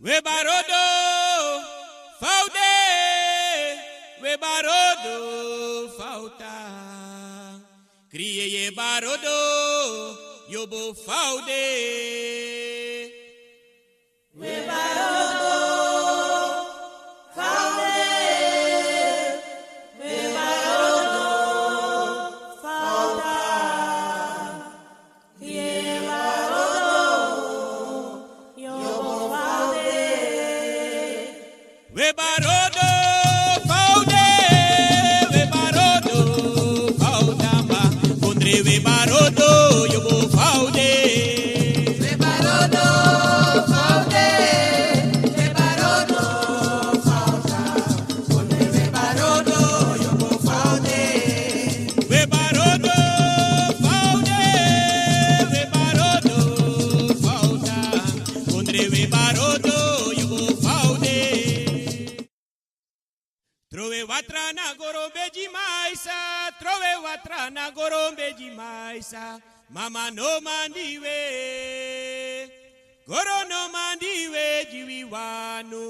We barodo, faude, we barodo, fauta. Criye barodo, yobo faude. We barodo, faude, we barodo, fauta. Criye barodo, yobo faude. We barodo, faude, we barodo, faudamba. Kondre we barodo, yobo faude. We barodo, faude, we barodo, fauta. Konde we barodo, yobo faude. We barodo, faude, we barodo, fauda. Kondre we barodo, yobo faude. Trove watra na gorombe de maisa, trove watra na gorombe de maisa. Mama no mandiwe, goro no mandiwe jiwiwanu.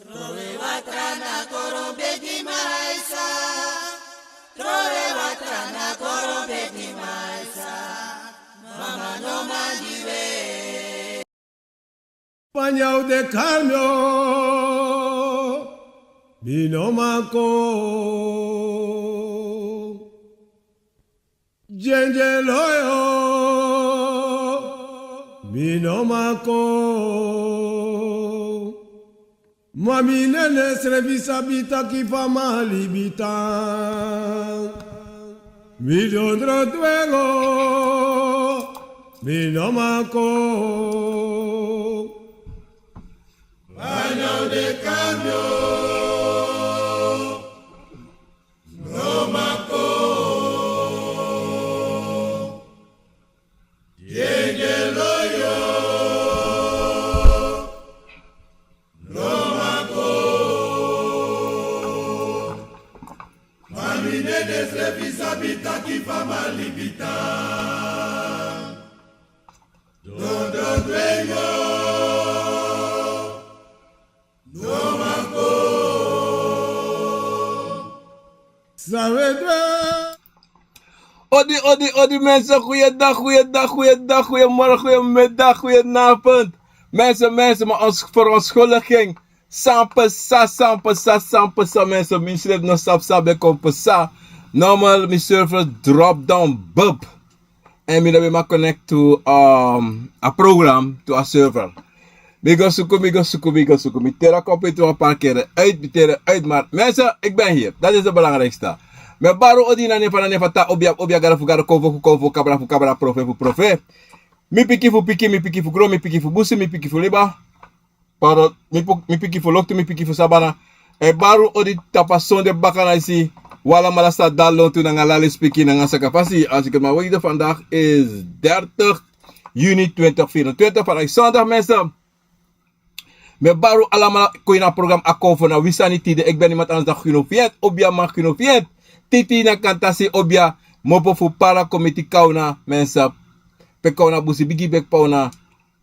Trove watrana korombe di maisa. Trove watrana korombe di maisa. Mama no mandiwe. Pañao de cambio, vino maco, loyo, vino maco, mami nene servisa bita ki fa malibita, vino drotuego, vino maco. Paño de cambio, no maco, llegue el hoyo, no maco, mami nenes revisabita ki fama libita, donde dueño. Odi mensen, goeiedag, goeiemorgen, goeiemiddag, goedenavond. Mensen, maar verontschuldiging. Sampesa, mensen, mijn schrijf nog sap, kompesa. Normal, mijn server drop down, bub. En we maar connect to a program, to a server. Migo suku. Mitera computer een paar keren uit, maar mensen, ik ben hier. Dat is het belangrijkste. Me baro odina ne fata obia gara fugara konvo kabra profe. Mi piki fu gro, mi piki fu busi, mi piki fu liba. Paro mi piki fu loktu, mi piki fu sabana. E baro odi tapa sonde bakana isi. Wala malasta dalon tu nanga lali spiki nanga sakapasi. Als ik het maar weet, vandaag is 30 juni 2024. Vandaag zondag mensen. Me baro allemaal koina program akovo na wisani tide. Ik ben iemand anders dan Gunoviet. Obia mag Gunoviet. Titi na kantasi obia mopo fu para komiti kauna mensa. Pe kauna busi bigi bek pauna.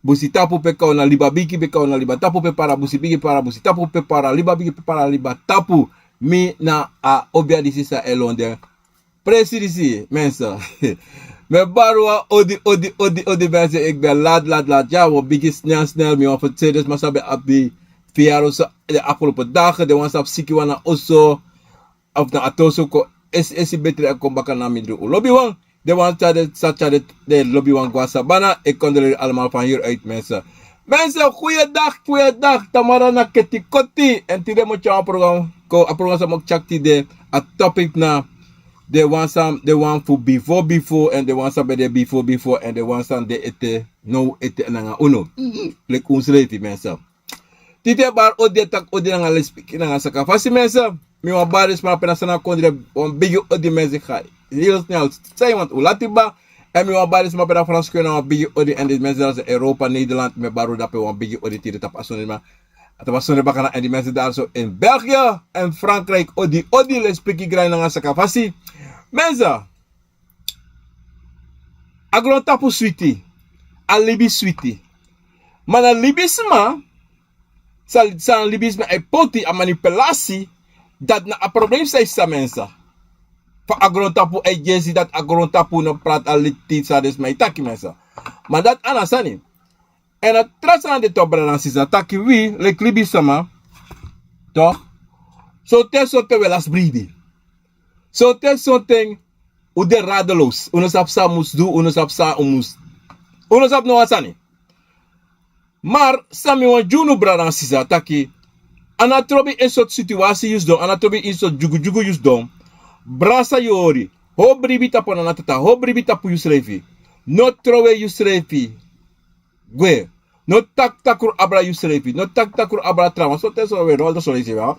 Busi tapu pe kauna liba bigi pe kauna liba tapu pe para busi bigi para busi tapu pe para liba bigi pe para liba tapu. Mi na a obia disisa elonde. Presidisi mensa. Me barua odi mensen. Ik ben laat. Ja, we bigi snel. Mi want het maar sabi abi fiaro de afgelopen dagen. De wansap siki wana oso. Of na atoso ko is beter kom bakken naar midden lobby wang. De wan de lobby wang guasabana. Ik kon er allemaal van hier uit mensen. Mensen, goeiedag. Tamara na ketikoti. En tide mo cha program sa mok chakti de a topic na de wan fu before en de wan sa be de before en de wan sa de ete no ete nanga uno. Lek ons levi mensen. Tite bar ode nanga lespiki nanga saka fasi mensen. Mi wan baris maar penasana kondre wan bigi odi mensen gai. Heel snel say want ulatiba. En mi wan baris maar pena Frans kunnen wan bigi odi en de mensen als Europa, Nederland me baro dape wan bigi odi tire tap asone ma. Het was zo'n bakana en die mensen daar zo in België en Frankrijk odi lespiki grind nanga saka fasi. Mensen. Agron tapu sweetie. Alibi sweetie. Mana libisma, sa libisma ay poti a manipulasi, dat na a probleem sa mensa. Pa agrontapu ay jesi dat agrontapu na prat alitit sa des may taki mensa. Maar dat anasani. En het trasan de tobranan sisa taki wi le libisma, toch? So te welas bribi. So te something u de radeloos. Uno sap sa mus do, uno sap sa umus. Uno sap no asani. Maar sami wan junu bradan sisa taki anatrobi een soort situatie jus don, anatrobi een soort jugu jus don. Brasa yori. Ho bribi tapo na natata, ho bribi tapo jus refi. No trowe jus refi. Gwe. No tak takur abra jus refi. No tak takur abra trama. So te so we rolda so leisi wa.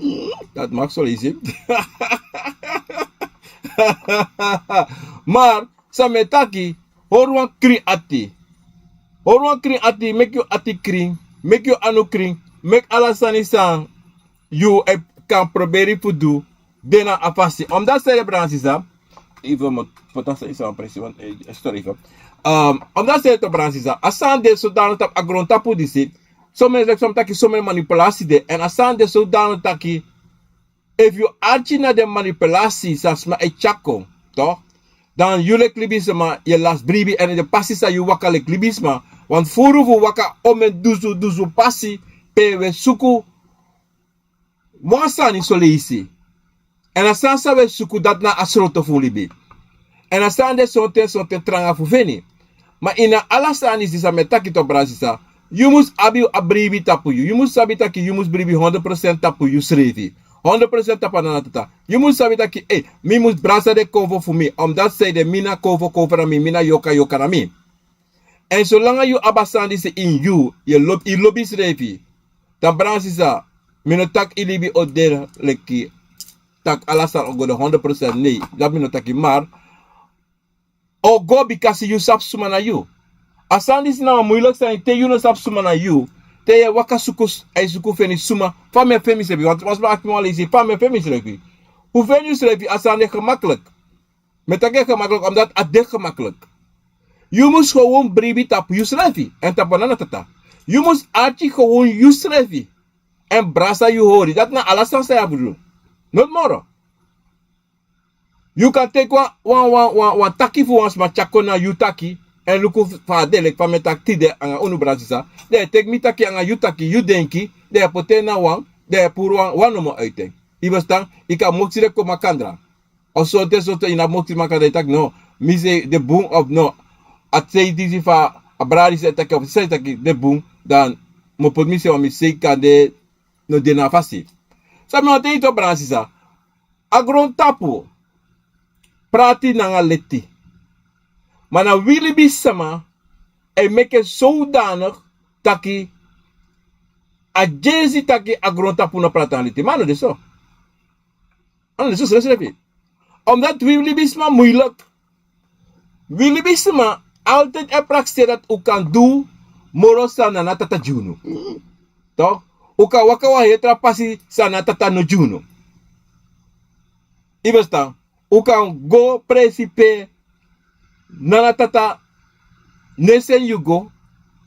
Dat mag so leisi. Maar same taki horwan kri ati. Horwan kri ati, make you ati kring, make you anu kring, make alasani san you kan proberen te doen, dena afasi. Omdat zij hebben gezegd, even moet potasa is aan pressie, want sorry even. Omdat zij het op gezegd, asan de zodanig dat agron tapu disi, sommige manipulatie de, en asan de zodanig taki, if you archi na de manipulatie, sasma e chako, toch? Dan jullie klibisma, je las bribi en de passie sa je waka le klibisma, want voor waka omen duzu passie, pe we suku Wansani soleisi. En asan sabe suku dat na asroto fulibi. En asan de sonte tranga fuveni. Ma ina alasani sisa metaki to brasisa. You must abi abribi tapu you. You must sabi taki you must bribi 100% tapu you srevi. 100% tapa na tata. You must sabi taki mi must brasa de kovo fu mi. Omdat say de mina kovo na mi, mina yoka na mi. En zolang you abasandi se in you, je lobby srevi. Dan brasisa. Mino tak ilibi oder leki tak alasan ogo de 100% nee. Dat mino taki maar. Ogo because you sap suma na you. Asan is na moeilijk zijn te you no sap suma na you. Te je waka sukus ay suku feni suma. Fa me femi sebi. Want was ma akmali zi fa me femi sebi. Hoe feni sebi asan de gemakkelijk. Met tak gemakkelijk omdat ade gemakkelijk. You must gewoon bribi tap you sebi. En tapanana tata. You must achi gewoon you sebi. En brasa you hori. Dat na alasan saya bedoel. Not more. You can take one taki for once ma chako na you taki. En luku fa delek fa metak tide anga unu brasisa. De take mi taki anga you taki you denki. De pote na wan. De puru wan no mo uiteng. Ibastan ika moksire ko makandra. Also te ina moksire makandra tak no. Mi se de boom of no. At say disi fa abrari se taki of se taki de boom. Dan mo pot mi se wa mi se kande no de na fasi. Sa mi wate ito brasisa. Agron tapu. Prati nanga leti. Maar na wili bisama. E meke zodanig. Taki. A jezi taki agron tapu na pratan leti. Maar ano de so. Ano de so srepi. Omdat wili bisama moeilijk. Wili bisama. Altijd e prakse dat u kan doen. Morosa na natata juno. Toch? Uka waka wa hetra pasi sana tata no juno. Ibasta. Uka go presipe nana tata nesen you go.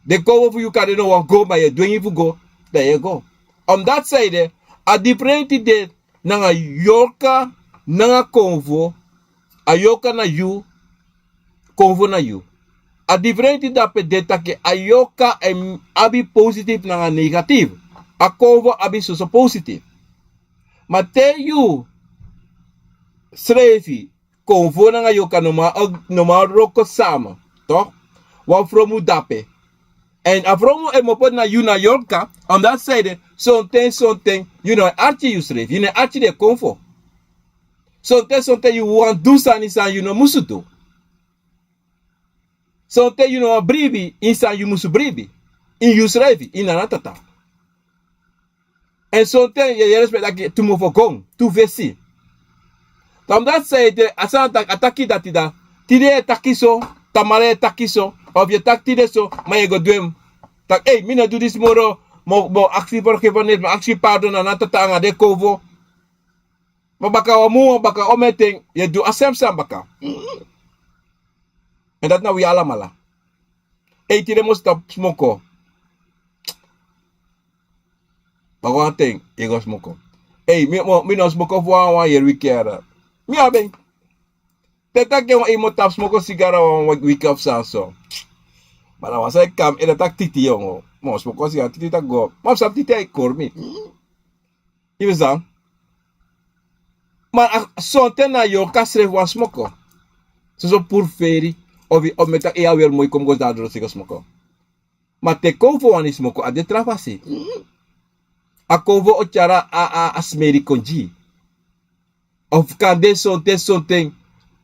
De go for you can no one go by doing if you go. There you go. On that side, a different de nanga yoka nanga convo. A yoka na you. Convo na you. A different da pe de take a yoka abi positive nanga negative. A convo abi so positive. Maar te you schreef convo na yoka noma roko sama. Toch? Wan fromu dape. En afromu e mopot na you na yoka. On that side, something, you know, archie you schreef. You know, archie de convo. Something you want do san you know musuto. Something you know a bribi insan you musu bribi. In you schreef, in anatata. En something je respect dat tu mo fokong, tu vesi. Dan dat zei de asan ataki datida. Tide takiso, tamare takiso, of je tak tide so, maar je go dwim. Tak mina do this moro, mo actie vergeven, maar actie pardon na natata anga de kovo. Maar baka wamu, baka ometing, je do asem sam baka. En dat nou we allemaal. Tide mo stop smoko. Bago ting, igos mo ko. Hey, mi nos mo ko for 1 year weekend. Mi abeng. Tetak yung imo taps mo ko sigara 1 week of so. Bara wasa kam ina tak titi yung mo mo ko sigara titi tak go. Mo sab titi ay kormi. Ibizang. Maar sonten na yo kasre was mo ko. So por feri ovi o meta e awer moy kom go dadro sigos mo ko. Ma te kovo anis mo ko ade travasi. A kovo o chara a asmeri konji. Of kande sonten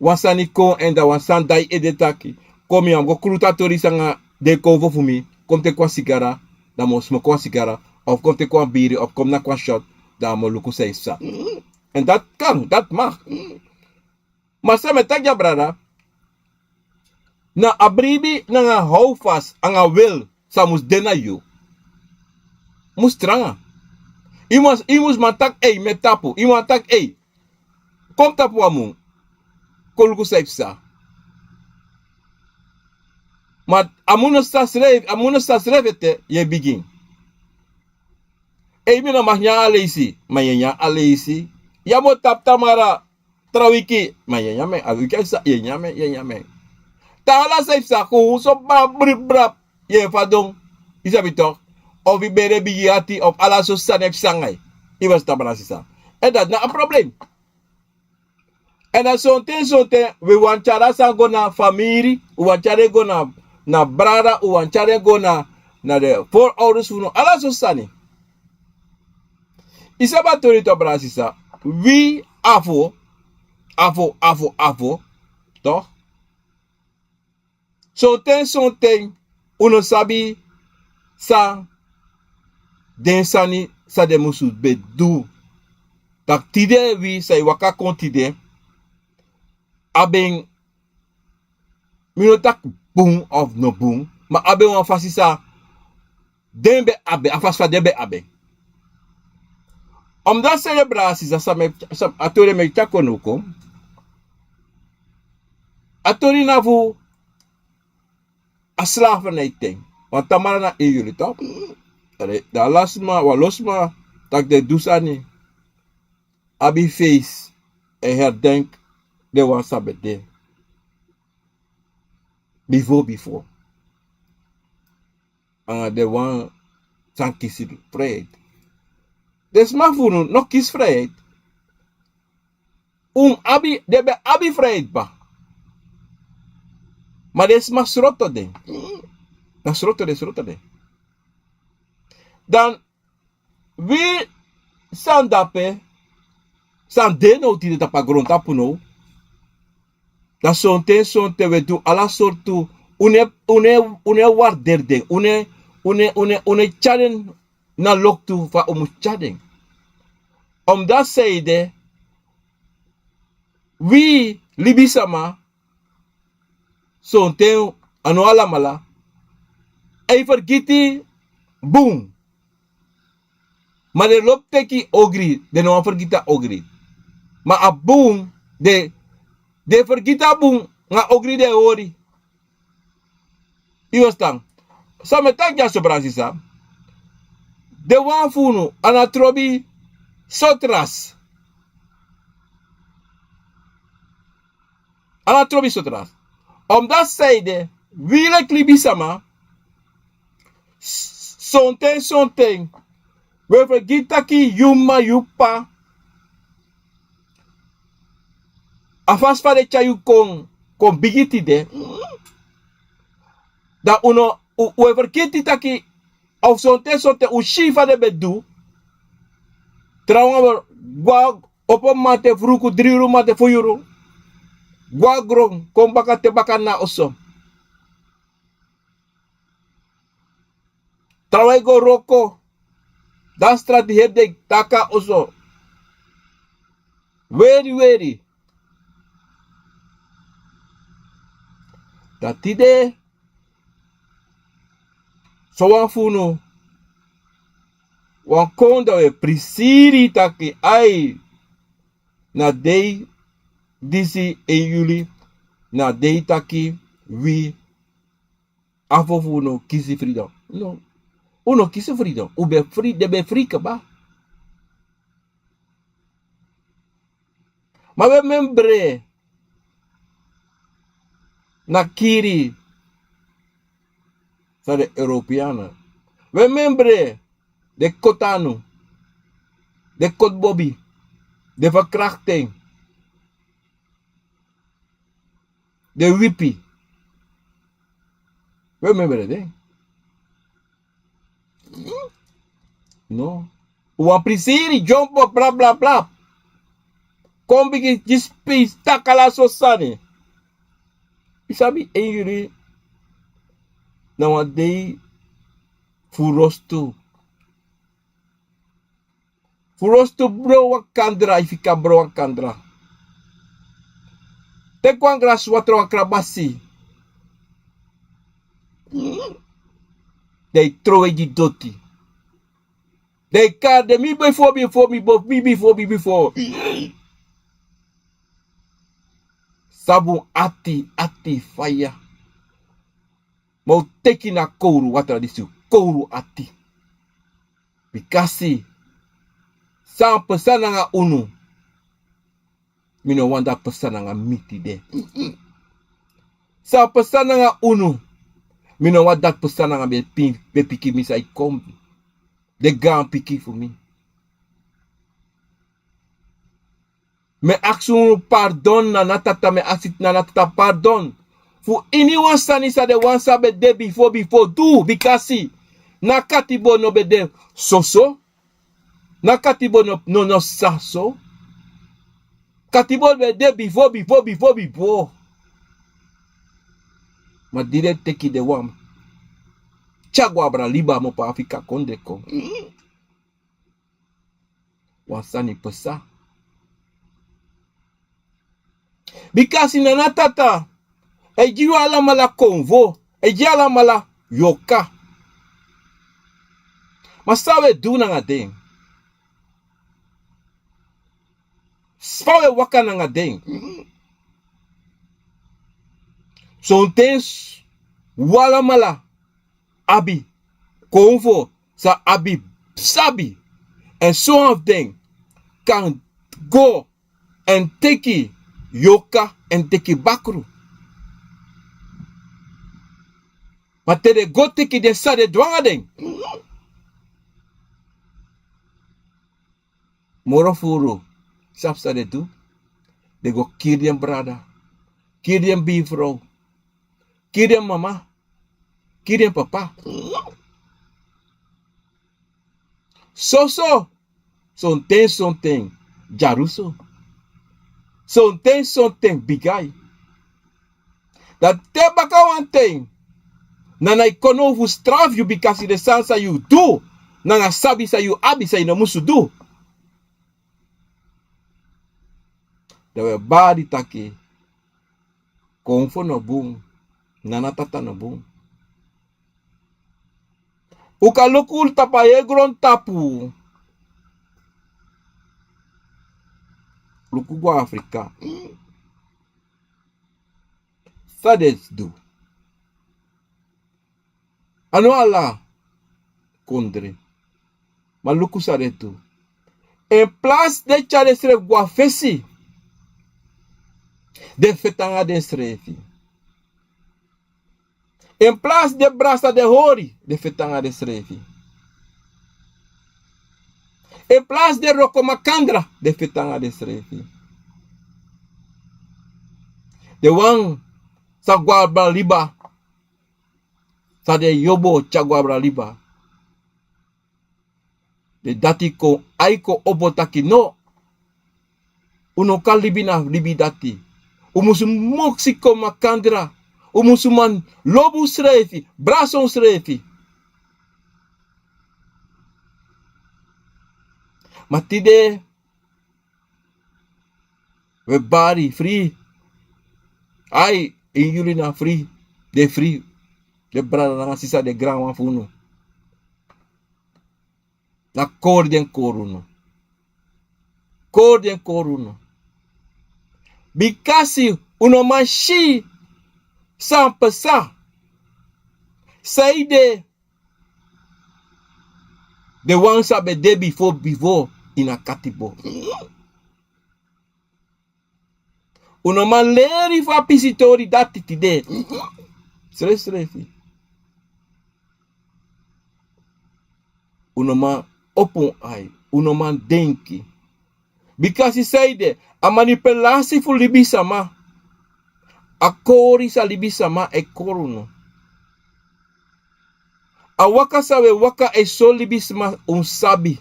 wasani ko en da wasan dai edetaki. Komi am go krutatori sanga de kovo fumi. Kom te kwa sigara, da mo smo kwa sigara. Of kom te kwa biri, of kom na kwa shot, da mo luku seisa. En dat kan, dat mag. Maar sa met tagya brada, na abribi na nga houvast, anga wil, sa mus denayu. Mus tranga. Imus matak metapu, imatak kom tapu amung. Kolku seisa. Maar amuna sas revete, ye begin. Mina mahnya aleisi, mayenya aleisi. Yamo tap tamara trawiki, mayenya me, agika sa yenya me. Tala seisa ku so brap, ye fadong, isabitok, of ibere bigiati of alaso sanep sangay. Iwas tamara sisa. Dat na a problem. En dan sonten, we wanchara sa go na family, we wanchara go na brada, we wanchara go na de voorouders, ala so sani. Isaba tori to brasisa, we afo, toch? Sonten, uno sabi sa densani sa de musu bedu. Tak tide we sa waka kontide. Abeng minotak boom of no boom, ma abe wan fasisa dembe abe, afas fa dembe abe. Omdat celebraties sa atore me chakonuko, atori na vu aslavernijting, want tamara na jullie top. Da losma tak de dusani abi face en herdenk de wan sabede. Before. De wan san kisi vrijheid. Des mafunu no kis vrijheid. Debe abi vrijheid ba. Maar des ma sroto de. Na sroto de. Dan we san dape san de no tide tapa gronta puno. Da sonten we do ala sortu une warderde, une chaden na loktu fa chaden. Dat zeide, we libisama sonten anu alamala, vergiti boom. Maar de lopteki ogri, de no vergita ogri. Maar a boom de vergita boom nga ogri de ori. Iwastang. Sa metak ja sobrasisa. De wan funu anatrobi sotras. Omdat zeide, wile klibisama, sonten, we vergita ki yuma yupa, afas fa de chayu kon bigiti de, da uno, we vergiti taki, of sonten, u shifa de bedu, trouwens, gwa, opo mate, fruku, 3 euro mate, 4 euro, gwa grong, kom baka te baka na oso. Trouwens, go roko, dat straat die herdek, taka oso. Very. Dat tide, so wan funo, wan konda we prisiri taki ai, na dei, disi e juli, na dei taki, wi, afofuno, kisi freedom. No. Uno kies freedom. Ube free, de be free kaba. Maar we membre na kiri van de Europeanen. We membre de Kotanu, de Kotbobi, de verkrachting, de wipi. We membre de. No. Uang prisiri, jompo, bla bla bla. Kombi jispis takala sosani. Isabi en jullie na wadei furostu. Furostu bro wakandra ifika bro wakandra. Te kwangra swatro akrabasi. Dei trowe di doti. Dei kade mi before. Sabu ati fire. Mau teki na kouru watra disu. Kouru ati. Bikasi. Sang pesan nga unu. Mino wanda pesan nga miti de. Sang pesan nga unu. Mino wanda pesan nga be piki misa ikombi. De gan piki for me. Me aksu pardon na natata me asit na natata pardon. Fu ini wansani sa de wansa be de before do bikasi. Nakatibo no be de soso. Nakatibo no saso. Katibo be de before. Ma dire teki de wam. Chagwa abra liba mo pa Afrika kondeko. Wansani pesa. Bikasi na natata. Ejiwa ala mala konvo. Eji ala mala yoka. Masawe do na nga ding. Spawe waka na nga ding. So tens wala mala abi konvo sa abi sabi. And some of them can go and take it. Yoka en teki bakru. Maar tere go teki de sa de dwanga den. Morofuru. Sap sa de do. De go kirien brada. Kirien bifro. Kirien mama. Kirien papa. So. Son ten. Jaruso. Something bigay. Dat te baka one thing. Nana ikono fu straf you because the sansa you do. Nana sabi sa you abi sa ina musu do. Dawe badi take. Konfo no boom. Nana tata no boom. Ukalukul tapaye gron tapu. Lukugwa Afrika. Sades do. Ano ala kondre. Maluku saretu. En place de chale sre gwa fesi. De fetanga de srefi. En place de brasa de hori. De fetanga de srefi. En place de rokomakandra. De fetanga de srefi. De wang sa guabra liba. Sa de yobo chagwabra liba. De dati ko aiko obotaki no. Uno kalibina libi dati. Umusu moksiko makandra. Umusuman lobu srefi. Brason srefi. Matide. We bari free. Ai in jullie na free. De free. De brada na sisa de gran wan funo. Na korden koruno. Korden koruno. Bikasi uno manchi 100%. Saide The one sabe de before in a katibo. Uno man leri fa pisitori dati tide. Strefi. Uno man open eye. Uno man denki. Because he said a manipulasi fu libisama. A kori sa libisama e koruno. A waka sawe waka e so libisama sabi.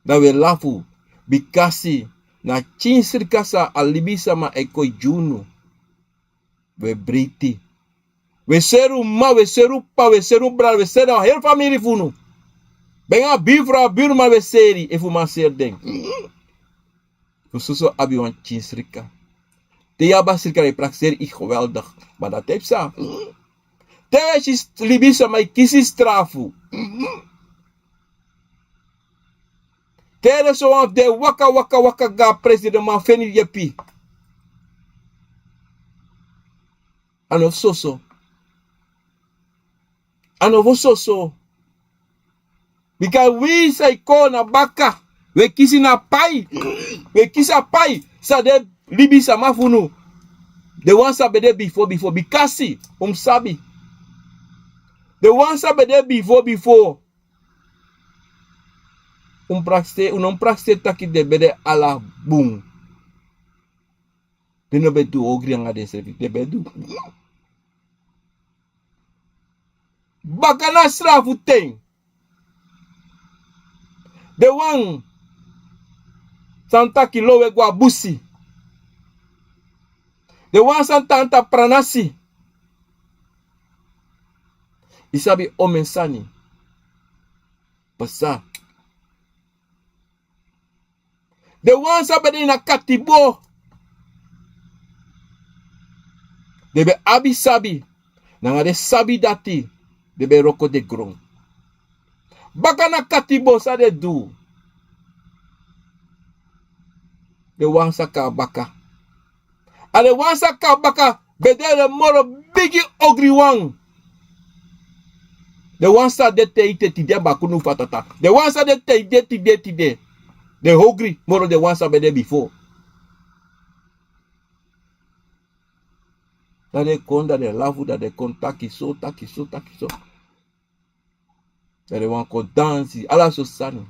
Da we lafu. Bikasi na chinsir kasa alibisama e koi junu. We briti. We seru ma, we seru pa, we seru bra, we seru a her family funu. Benga bifra birma we seri e fuma ser den. Kususo abi wan chinsrika. Te yaba sirka e praxer ik geweldig. Maar dat heeft sa. Te is libisama e kisi strafu. Tere so af de waka ga president man feni yepi. Ano soso. Ano vo soso. Because we say ko na baka. We kisi na pai. We kisa pai. Sa de libi sa mafunu. The one sabe de before. Bikasi. Sabi. The one sabe de before. Praxte taki de bede ala boom. De no bedu ogri anga de servik de bedu. Bakana strafu ten. De wan santa kilowe gwa busi. De wan santa anta pranasi. Isabi omensani. Pasa. The one sabe na katibo. Debe abi sabi. Nanga de sabi dati. Debe roko de grong. Baka na katibo sa de du. The one saka baka. And the one saka baka. Bedele moro bigi ogri wang. The one sa de te ite tide bakunu fatata. The one sa de te ide tide. The hungry more the ones I've been there before. That they come, that they laugh, that they come taki so. That they want to dance. Allah so sunny.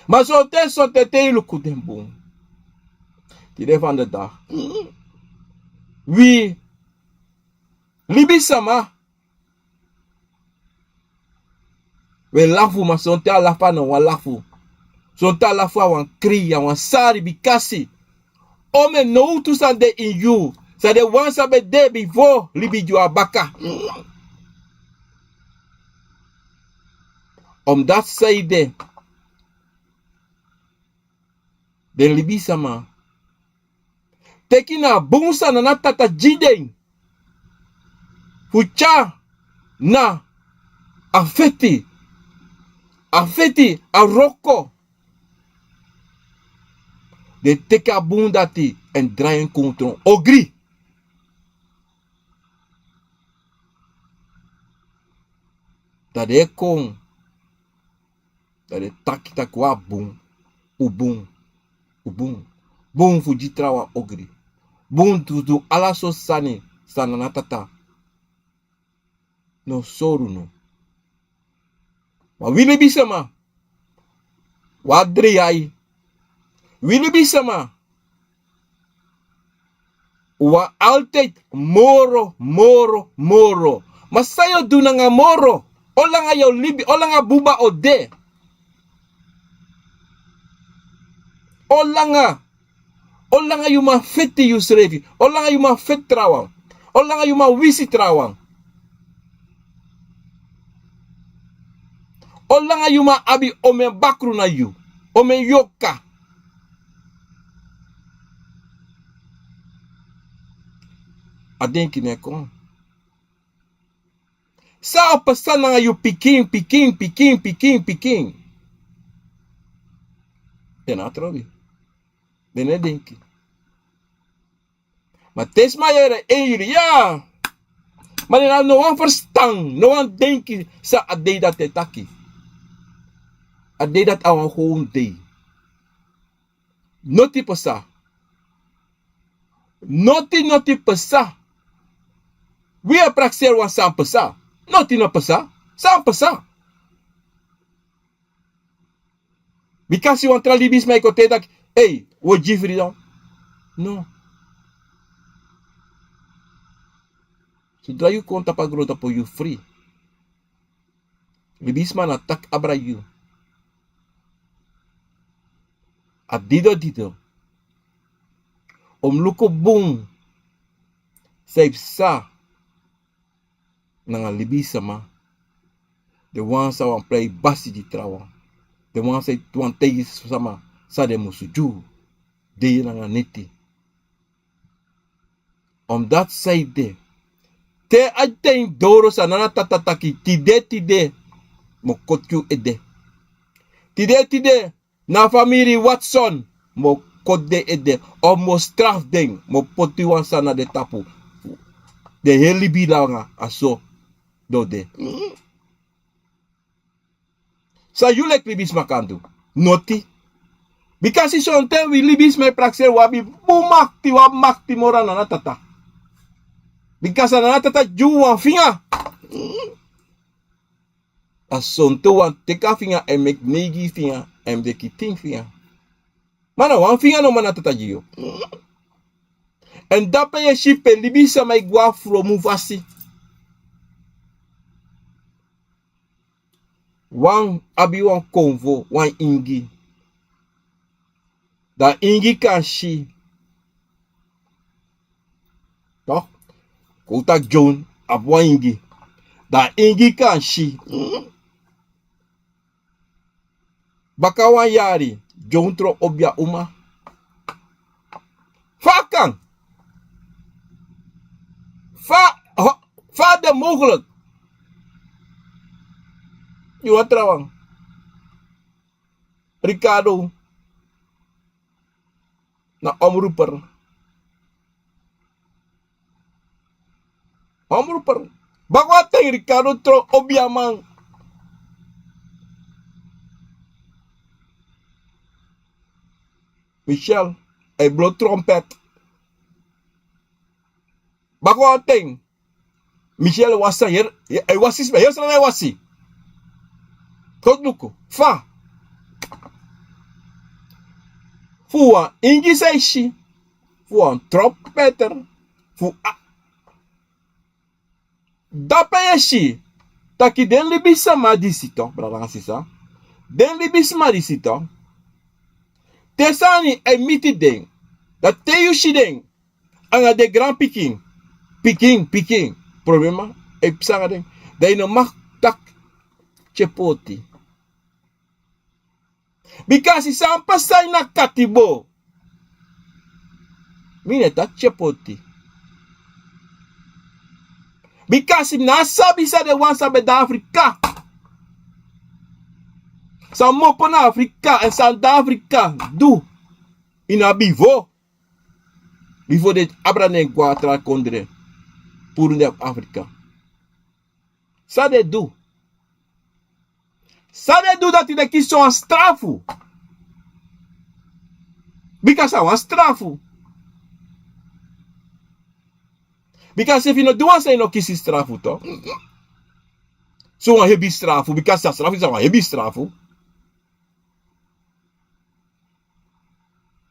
Maar zo te ilu kudembo. Tide van de dag. Wie libi sama. We lafu maar zo te alafa no wa lafu. Zonta la fois wan kriya wan sari bikasi. Ome no tu sande in you. Sa de wan sabe de before libi ju abaka. Dat say de libi sama. Teki na bunsa na natata jiden. Fucha na afeti aroko. De teke abundati en draaien contre ogri. Dat de kon. Dat de takwa boom. Ubum. Boom fuji trawa ogri. Boom tu ala so sani. Sananatata. No soru no. Maar wie bisama? Wadri ai. Willy bisama. Wa altijd moro. Masayo do nga moro. Olanga yo libi, olanga buba ode. Olanga yuma feti yusrevi. Olanga yuma fet trawang. Olanga yuma wisi trawang. Olanga yuma abi ome bakru na yu. Ome yoka. Adenki ne kon. Sa opesan nga yu piking. Tena trobi. Dene denki. Maar tesma yere en jullie, ja. Maar dan no one verstand, no one denki sa ade dat te taki. Ade dat awan gewoon day. Noti pesa. Noti pesa. We are praxer wan sam pesa. Noti no pesa. Sam pesa. Because you want to libis mij kote dat, hey, wat jifri dan? No. Zodra you konta pa grota po you free. Libis man attack abra you. A dido. Luko boom. Saib sa. Nanga libisa ma. The ones I want play basi di trawa. The ones I want take sama. Sa de musuju. De nanga neti. Dat side. Te aten doro sa nana tatataki. Tide. Mo kotju ede. Tide. Na family Watson. Mo kode ede. O mo straf ding. Mo potiwan sana de tapu. De heli bilanga. Aso. Dode. Sa you like libis makandu. Noti. Because si son ten we libis me praxer wabi. Bumakti wamakti mora na natata. Because na natata juwan finga. Asonto wan teka finga en mek negi finga. En de kiting finga. Mana wan finga no manatata jiyo. En dape ye shipe libisa mai gwa fromu vasi. Wan abi wan konvo, wan ingi. Da ingi kan shi. Toch? Kouta John, ab wan ingi. Da ingi kan shi. Baka wan yari, John tro obya uma. Fakan. Fa de mogelijk. Je wat trouwens. Ricardo. Na omroeper. Bagwa ting Ricardo tro obiamang. Michel. Hij blow trompet. Bagwa ting. Michel was hier. Hij was is bij. Hij was hier. Tot luko. Fa. Fua ingi seishi. Fua trompeter. Fua. Dapayashi. Taki den libisa ma disito. Brada sisa. Den libisa ma disito. Tesani e miti den. Dat te yushi den. Anga de grand picking. Picking. Problema. E psanga den. Da ino mak tak. Chepoti. Because isang pasay na katibo. Mineta chepoti. Because nasabi sa de wan sabi da Afrika. Sa mopo na Afrika en sa da Afrika do. Inabivo. Bivo de abrane guatra kondre. Puro de Afrika. Sa de do. Sabe do dat de ki son strafu. Because I want strafu. Because if you no do one say no kisi strafu to. So wan hebi strafu. Because sa strafu is wan hebi strafu.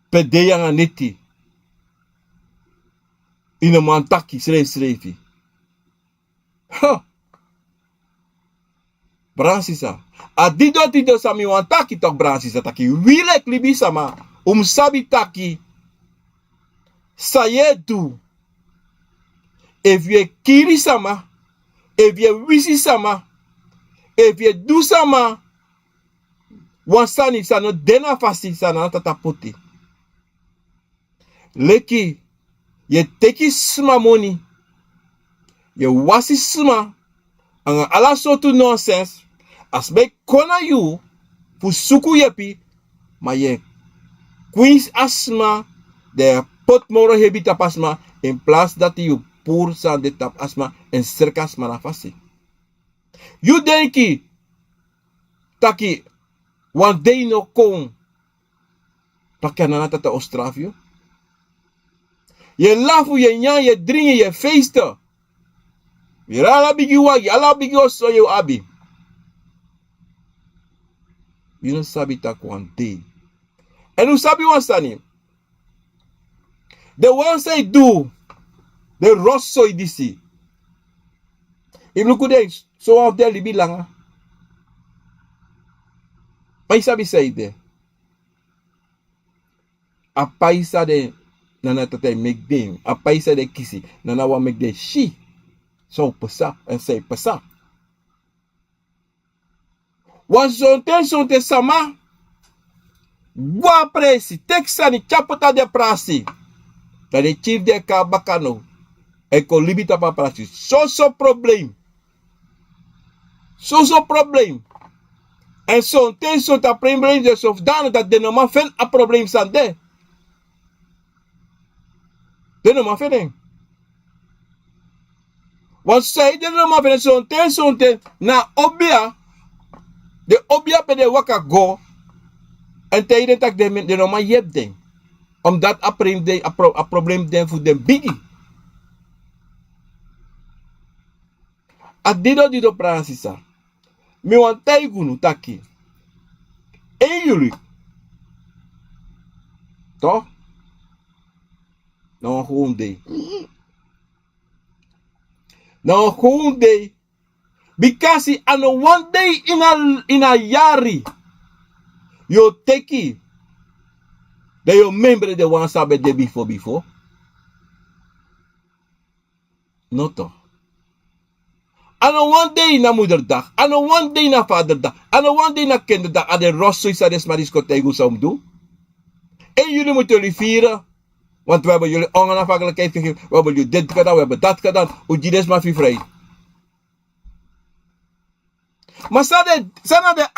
Pede yang neti. Ina mantaki srefi. Ha. Bransisa. Adido sami wantaki tok bransisa taki. Wile klibi sama. Sabi taki. Sayedu. Evye kiri sama. Evye wisi sama. Evye du sama. Wansani sano dena fasi sana tatapote. Leki. Ye teki sma moni. Ye wasi sma. Anga ala sotu nonsense. Asbe kona you. Fu suku yepi. Ma ye. Queens asma. De pot moro hebita pasma. In plaats dat you pour sans de tap asma en cercas manafasi. You denki taki one day no kon pakana tata Austrafio. Je lafu, je nyan, je drinken, je feesten. Je ala bigi wagi, ala bigi oso je abi. You don't sabi tak one day. En u sabi wan sani. The one say do. The rosso i disi. If look at this, so out there libi langa. Maar sabi say de. A paisa de nana tate make dem. A paisa de kisi. Nana wa make de shi. So pesa en say pesa. Wan sonte sama. Gwa presi. Texani chapota de prasi. Dat de chief de kabakano. Eko libita pa prasi. So probleem. So probleem. En sonte a probleem de sofdano dat de normaal fen a probleem sande. De normaal fen. Want zij de normaal fen sonte na obia. De obia pe de waka go. En tijdens dat de normaal jeb ding. Omdat a probleem den voor den biggie. A dido pransisa. Mi wan taigunu taki. En jullie. Toch? Nou gewoon day. Nou gewoon day. Because on one day in a yari. You take it. That you remember the one Sabbath day before. No toch. En one day na moederdag. En one day na vaderdag. En one day na kinderdag. En de rosso isades maar discotheek zou doen. En jullie moeten jullie vieren. Want we hebben jullie onafhankelijkheid gegeven. We hebben jullie dit gedaan. We hebben dat gedaan. Hoe die is maar vrij. Maar sana de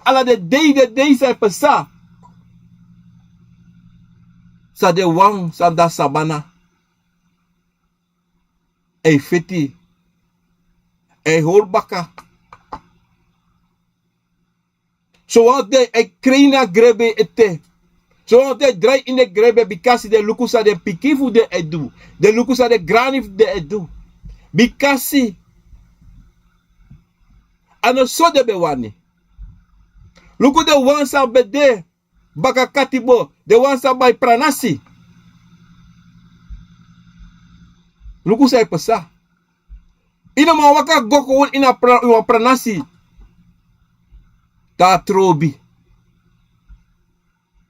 ala de day zijn pesa. Sa de wang sa da sabana. E fiti. E horbaka. Zoals de krina grebe ete. Zoals de draai in de grebe because de lukusa de pikifu de edu. De lukusa de granif de edu. Because ano so de bewani. Luku de wansa bede. Baka katibo. De wansa by pranasi. Luku sa pesa. Ina mawaka goko ina pranasi. Ta trobi.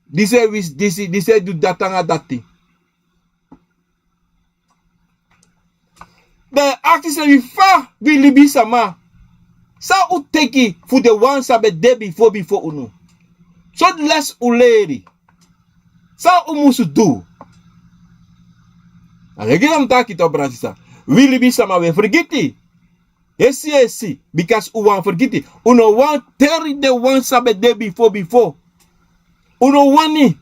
Dise du datanga dati. De artiste vi fa vi libi sama. Sa u teki for the one sabe de before unu. So less uleri. Sa u musu do. Alegam taki to brasisa. We libi sama we forget it. Yes. Because u wan forget it. Uno wan teri the one sabe de before. Uno wani.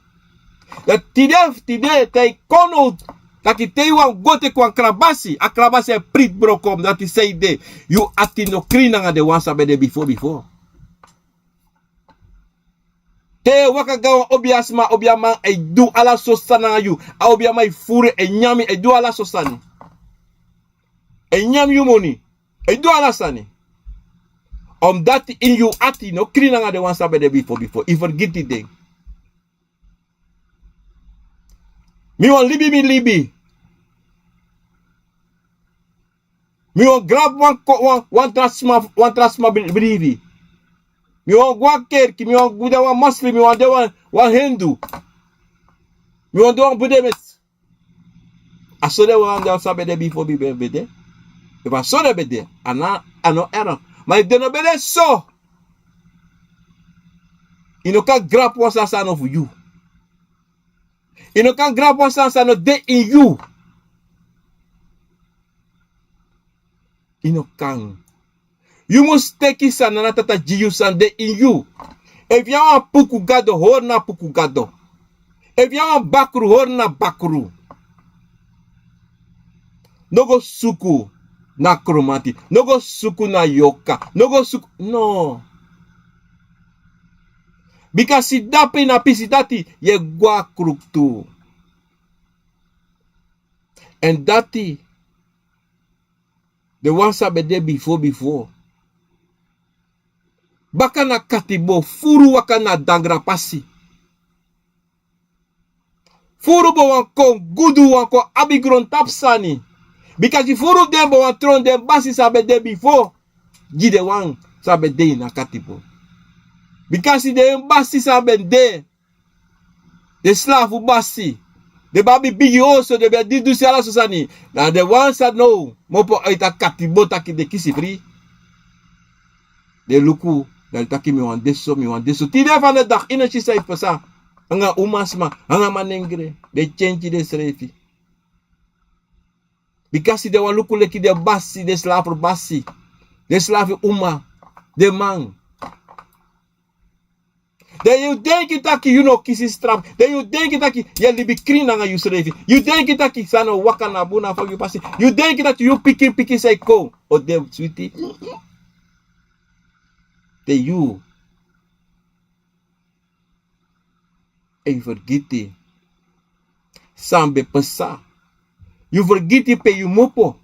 Dat tide tai kono. Dat die te wan gote kwa krabasi. A krabasi a prit brokom. Dat die say de. You ati no krina nga de one sabe de before. Te waka gawa obiasma obiama e du ala sosana you. A obiama e fure e nyami e du ala sosani. E nyami you money. E du ala sani. Omdat in you ati no krina nga de one sabe de before. I forget it ding. Mi wan libi. Mi wan grab one trasma brivi. Mi wan gwa kerki, mi wan buda wan muslim, mi wan de wan hindu. Mi wan de wan budemes. Aso de wan de sabe de before bede. If aso de bede, ano error. Maar if de no bede so. You can grab one sasano for you. You can grab one sasano de in you. You can. You must take it sanana tata jiyu sande in you. If you want puku gado, hoor na puku gado. If you want bakru, hoor na bakru. No go suku na kromati. No go suku na yoka. No go suku. No. Because si dape na pisitati, ye gwa kruktu. And dati, the one sabe de before. Baka na katibo, furu waka na dangra pasi. Furu bo wanko, gudu wanko, abigron tapsani. Because if furu dem bo wan tron dem basi sabe de before, gide wan sabe de na katibo. Because de basi sabe de, the slavu basi, the baby bigi also, the be du sala susani. Now the ones that know, mopo ita katibo taki de kisi free. De luku, dal taki mi wan deso. Tide van de dag, ina chisa ipasa. Anga umasma, anga manengre, de change de srefi. Because de wan luku leki de basi, de slavu basi, de slavu uma, de man. Dan you denk dat you know kisi strap. Dan you denk dat je libi krin na you srefi. You denk dat je sano waka na buna for you pasi. You denk dat you piki say ko. O de sweetie. De you. En vergiti. Sambe pesa. You vergiti pe you mopo.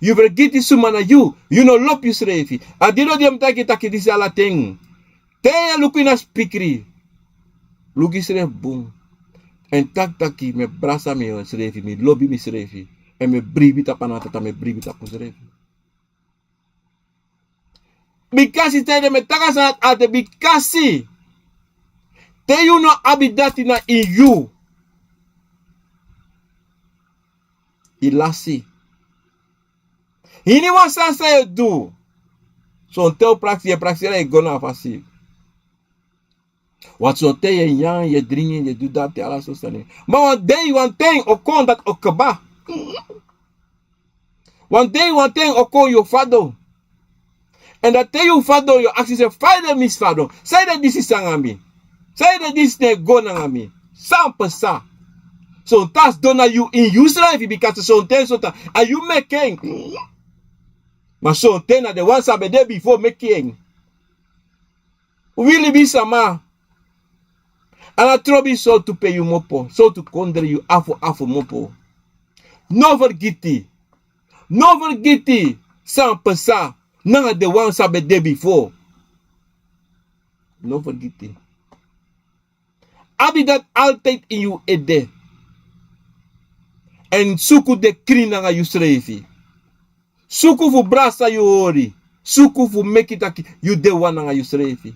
You vergiti sumana you. You no lop you srefi. Adilo diam taki disi ala ting. Teya lukina spikri. Luki sref boom. En taki me brasa me srefi. Me lobby me srefi. En me bribi tapanata me bribi tapu srefi. Bikasi tede me takasa ate bikasi. Te you no abidati na in you. Ilasi. Hini wasan sa do. So teu praxi e gona fasi. Wat so te je yang, je dringen, je doet dat, je alles zo staan. Maar one day, one thing, okon dat okaba. One day, one thing, okon yo fado. En dat te yo fado, yo actie se fade mis fado. Say dat this is sangami. Say dat this ne go nangami. 100%. So tas dona you in Israel, because so ten so ta. Are you making? Maar so ten na the one sabe de before making. Willy be sama. Ana trobi so to pay you mopo, so to kondre you afo mopo. No vergiti. 100%. Nanga the one sabe de before. No vergiti. Abi dat altijd in you ede. En suku de kri nanga you srefi. Suku fu brasa you ori. Suku fu mekitaki you de one nanga you srefi.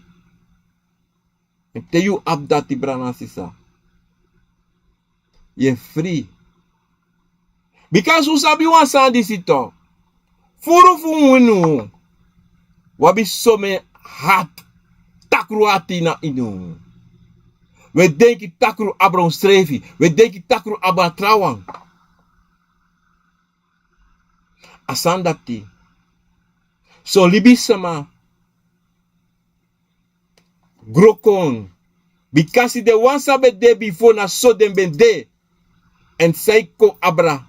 Te you abdati brana sisa. Ye free. Because u sabi wan sandi sito. Furu fu winu. Wabi some hat. Takru ati na inu. We denki takru abron strefi. We denki takru abatrawang. Asandati. So libisama. Grokon. Because the one sabe de before na so dem ben de. En seiko abra.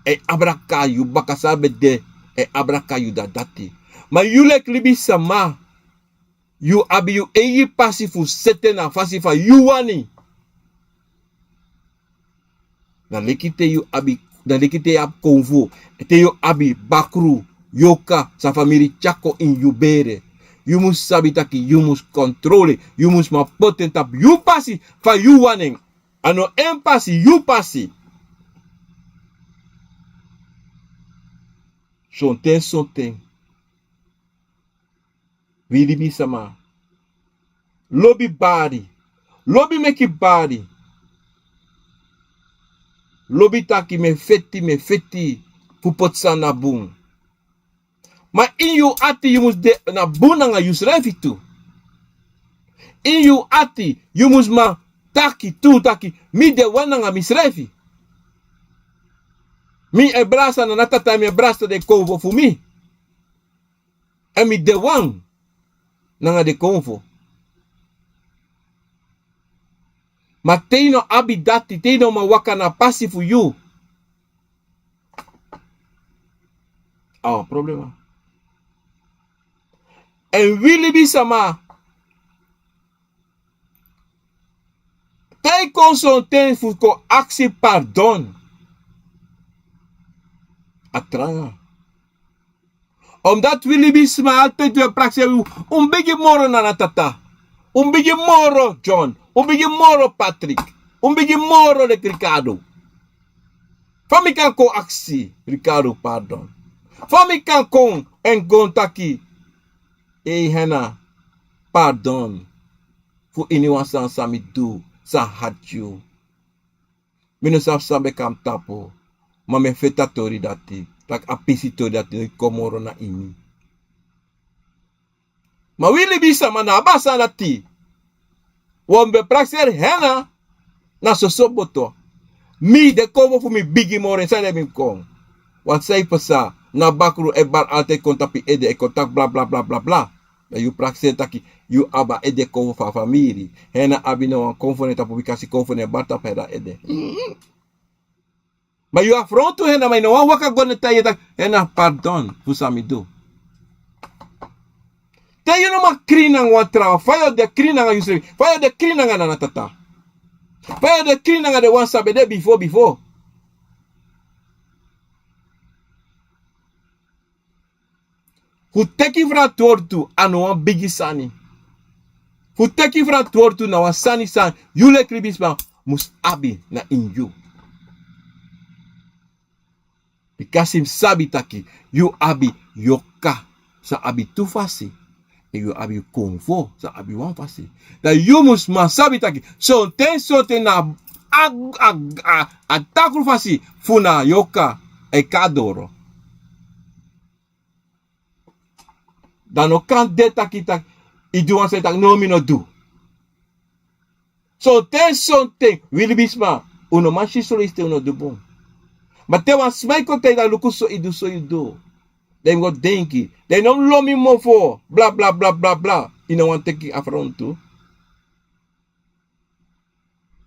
E abra kayu baka sabe de. E abra kayu da dati. Ma you lek libi sama. You abi you eyi pasifu setena fasifa you wani. Na lekite you abi. Na lekite ab konvo. Te you abi bakru. Yoka sa family chako in you bere. You must sabitaki, you must control it. You must ma potentap. You passi fa you wanting. Ano empasi, you passi. Sonten. Vidi sama. Lobby body. Lobby make it body. Lobby taki me feti. Pupotsa na boom. Maar in you ati, you must de na bunanga you srefi tu. In you ati, you must ma taki. Mi de wananga mi srefi. Mi e brasa na natata mi e brasa de konvo fu mi. En mi de wan nanga de konvo. Maar teino abidati, teino ma waka na pasi fu you. our problema. En wili bi sama. Tay kon son ten fu ko aksi pardon. Atranga. Omdat wili bi sama altijd weer praxi bigi moro na tata. Bigi moro John. Bigi moro Patrick. Bigi moro de Ricardo. Fami kan ko aksi Ricardo pardon. Fami kan kon en gontaki. Hena pardon. Fu anyone san sami do. Sa hatju. Mino saf sambe kam tapo. Ma me feta tori dati. Tak apisi tori dati. Komoro na ini. Ma wili bisa mana abasa dati. Wombe praxer hena. Na sosoboto. Mi de komo fu mi bigi more. Sa de mi kong. Wat say pasa. Na bakru e bar alte kontapi ede. E kontak bla bla bla bla bla. Na you praxer taki. You aba ede komo fa famiri. Hena abi no konfone ta publikasi konfone barta pera ede. Ma you afronto hena ma no waka gone taye tak hena pardon fusami do. Tayo no makrinang watra fayo de krinanga yusri. Fayo de krinanga na tata. Fayo de krinanga de wan sabe de before. Fu teki fra tortu anu wan bigi sani. Fu teki fra tortu na wan sani san. Yule kribisma mus abi na inyu. Bikasim sabi taki. You abi yoka. Sa abi tu fasi. E you abi konvo. Sa abi wan fasi. Da you mus ma sabi taki. Sonten na atakul fasi. Funa yoka e kadoro. Dan no kan de taki tak. I do wan say tak no mi no do. Sonten. Wili bisma. Uno manchi soliste uno do bon. Maar te was mij kon tegen luku so idu so you do. They go denki. They no lo mi mo for. Bla bla bla bla bla. You know want take affront to.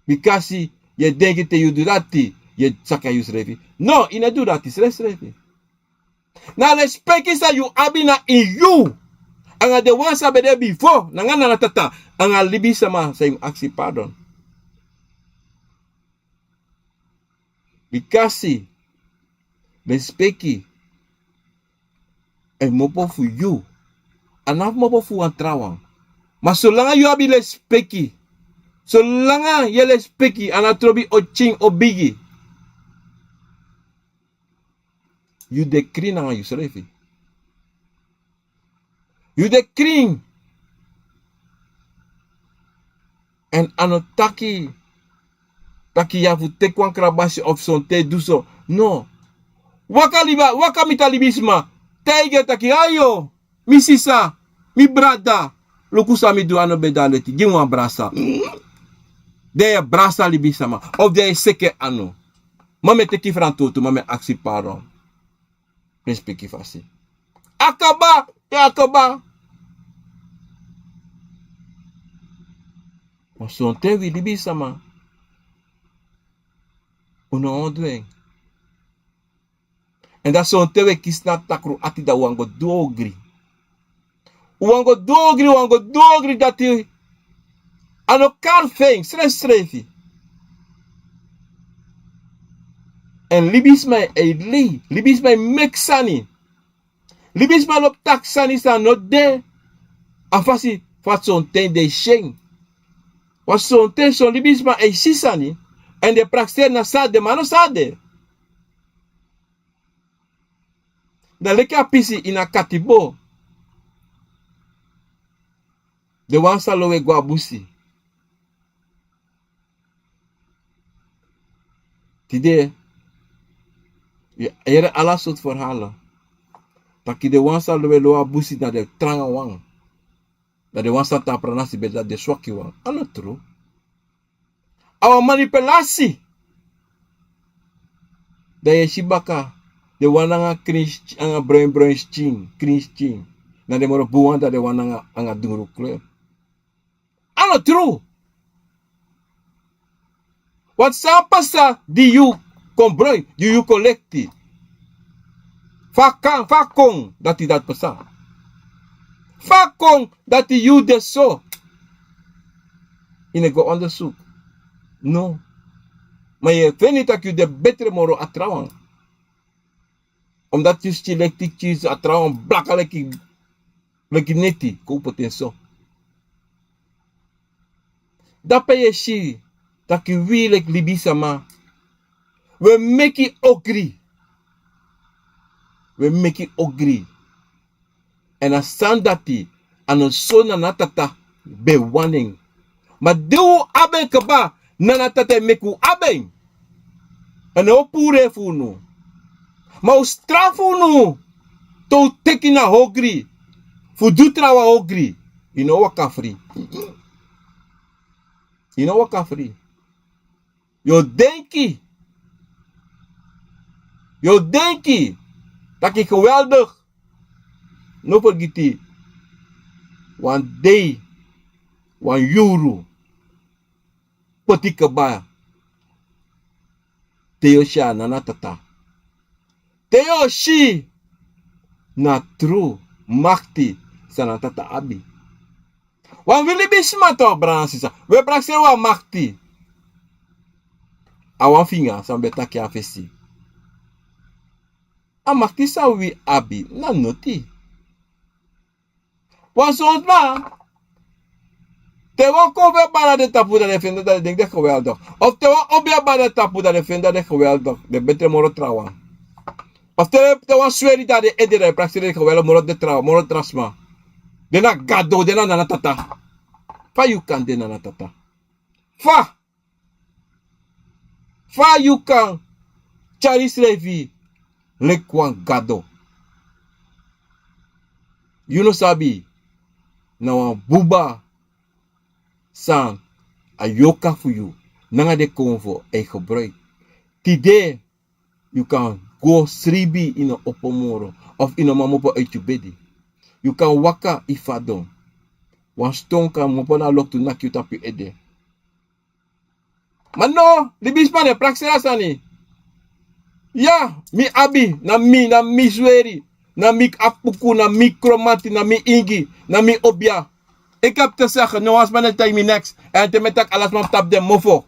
Because je denki te you do that. Je saka you refi. No, ina do that is refi. Na respect is that you abina in you. Anga de wan sabe de before. Nangana na tata. Anga libi sama sa yung aksi pardon. Because respecti en mopo fu you. Anaf mopo fu antrawang. Maar zolang you abi respecti. Zolang je respecti anatrobi o ching o bigi. You de kring na you srefi. You de kring. En anotaki. Taki ya fu tekwan krabasi of son te duso. No. Waka mitalibisma. Taige taki ayo. Mi sisa. Mi brada. Lukusa mi duano bedaleti. Gimwa brasa. De brasa libisama. Of de seke ano. Mame teki frantoto. Mame aksi pardon. Respecti fasi. Akaba. Akaba. Maar son te wi libisama. Uno ondweng. En dat zo'n tewe kisna takru ati da wango dogri. Wango dogri dati. Ano karfeng, srefi. En libisma e li. Libisma e meksani. Libisma lop taksani sa no de. Afasi fat zo'n ten de sheng. Was zo'n ten zo'n libisma e sisani. En de praxer na sade, mano sade. Da leka pisi ina katibo. De wansa lowe guabusi. Tide. Ere ala soort verhalen. Taki de wansa lowe loa busi na de tranga wang. Da de wansa ta pranasi beda de swaki wang. Ano true. Awa manipulasi. Da ye shibaka. De wananga cringe anga brain cringe. Na de moro buwanda de wananga anga dungru kleur. Ano true. Wat sa pasa di you comprai, you collecti. Fakong dat hij dat pesa. Fakong dat hij you de zo. In een onderzoek. No. Maar je vindt niet dat je de betere moro atrouwen. Omdat je stilektik cheese atrouwen blakka leki neti. Koop het en zo. Dat ben je shi. Dat je wil libisama. We make it ogri. We make it ogri. En a sandati. En een sona natata. Be wanning. Maar deu aben keba. Nanatata meku aben. En o pure funu. Maar o strafu nu. To teki na hogri. Fu dutrawa hogri. You know what kafri. You know what kafri. Yo denki. Yo denki. Dat ik geweldig. No vergeti. One day. One euro. Potika ba. Teo sha na tata. Teo shi. Na true. Makti. Sana tata abi. Wan wili bisma to bransisa. We braxer wa makti. Awan finga san betaki afesi. A makti sa wi abi. Na noti. Wan soms ma. Te wan kove bana de tapu da defender dat denk de geweldig. Of te wan obia bana tapu da defender de geweldig. De betere moro trawa. Of te wan sweri da de edere praxer de geweldig moro de trawa. Moro trasma. Dena gado, dena nanatata. Fa you kan dena nanatata. Fa you kan. Charis revi. Lekwan gado. You know sabi. Na wan buba. San. Ayoka for you. Nanga de konvo. E gebruik. Tide. You kan go sribi in een opomoro. Of in een mamopo uit je bedi. You can waka ifadon. Wan stone kan mopo na lok to nak you tap you ede. Maar no, die bisman de praxera sani. Ja, mi abi, na mi zweri, na mi apuku, na mi kromati, na mi ingi, na mi obia. Ik heb te zeggen, no as man het time next. En te metak alas man tap de mofo.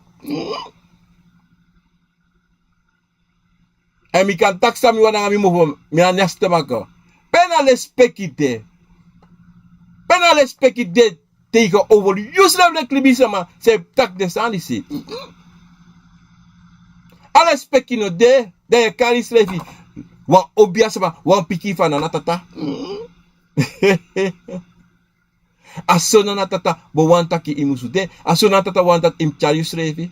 En mi kan taksa mi wana mi mofo, mi an neste mako. Pena respecte. Pena respecte tegenover Yusuf de Klibisama. Ze tak de sanisi. Alle speki no de kari slefi. Wan obiasama, wan piki van anatata. Asona natata, bo wan taki imusu de. Asona natata wan dat im chari slefi.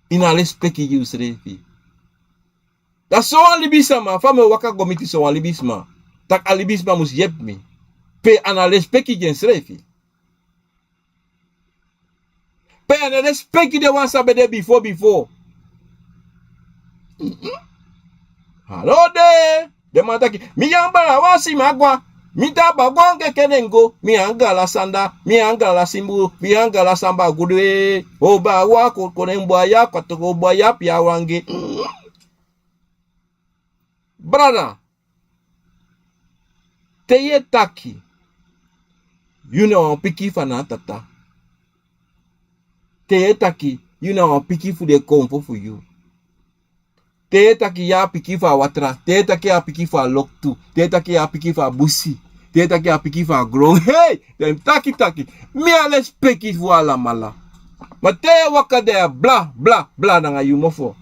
In alle speki yusrefi. Dat is zo'n libisma. Van me waka gomiti zo'n libisma. Tak alibisma mus yep me. Pe anales peki gen srefi. Pe anales peki de wan sabe de before. Hallo de. De man taki. Mi yambara wasi magwa. Mi taba gwange kenengo. Mi angala sanda. Mi angala simbu. Mi angala samba gudwe. Oba wako konembo ya kwa toko boya pia wange. Brother, teye taki. You know piki fana tata. Teye taki. You know piki fu de komfo for you. Teye taki ya piki fa watra. Teye taki ya piki fa loktu. Teye taki ya piki fa busi. Teye taki ya piki fa grong. Hey, dem taki. Mi ales piki fu ala mala. Ma teye waka de bla nanga you mofo.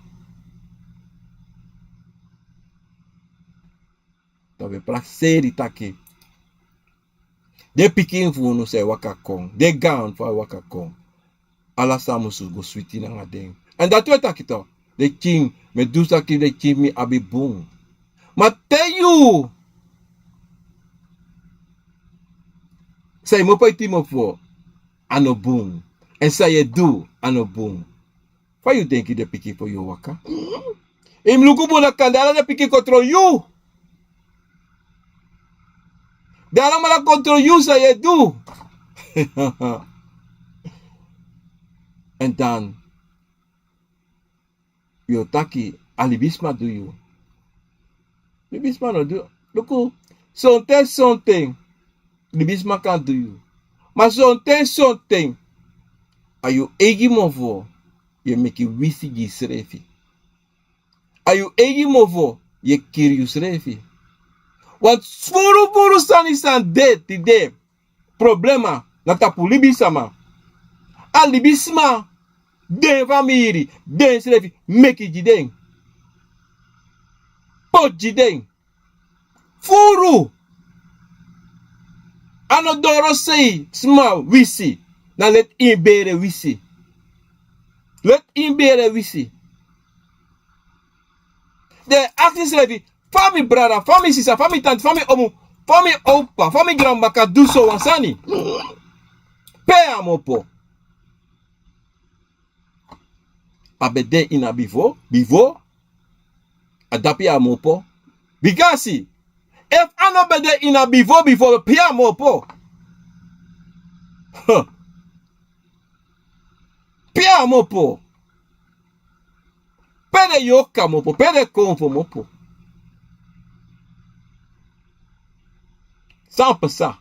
Tabe prakseri taki. De pikin fu no se waka kong. De gown fa waka kong. Ala samusu go sweetie na nga ding. En dat we taki to. De king me do saki de king mi abi boom. Ma te you. Say mo pa iti mo fo. Ano boom. En say ye do ano boom. Fa you denk de pikin for you waka? Im luku mo na kandala de pikin control you. De allemaal control you say je do. En dan. Yo taki Alibisma do you. Libisma no do. Look, something. Libisma can do you. Maar something. Are you egi movo? Je make it wisi gi srefi. Are you egi movo? Je kiri srefi. Want furu sani san de tide. Problema na tapu libisama. A libisma den famiri den srefi make it jiden. Pot jiden. Furu. Anodoro sei sma wisi. Na let in bere wisi. Let in bere wisi. De actie srefi. Fami brada, fami sisa, fami tante, fami omu, fami opa, fami grandma ka do so wansani. Pe amopo. Abede ina bivo. Adapi amopo. Bigasi. If anobede ina bivo, pe amopo. Pe amopo. Pede yoka mopo, pede konfo mopo. 100%.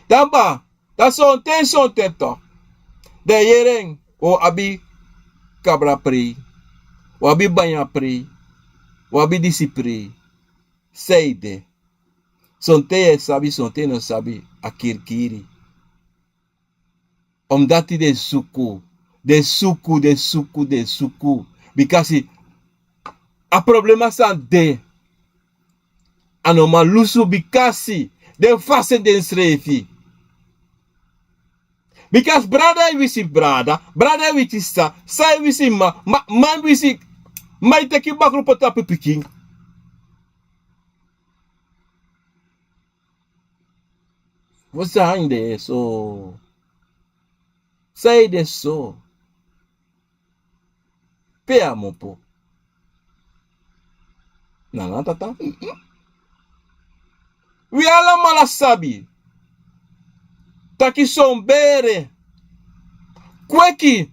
Damba, dat zo'n teto. De yering, o abi kabra pri, o abi banya pri, o abi disi pri. Seide. Son te sabi, son te no sabi, a kirkiri. Omdat hij de suku. Because a problema san de. Anoma lusu bikasi de fasen den srefi. Because brother wisi brother wisi sa wisi man wisi mai teki bakru pota piking. Você ainda é so. Sai de so. Pea mopo. Não, tata. We ala malasabi. Taki sombere. Kweki.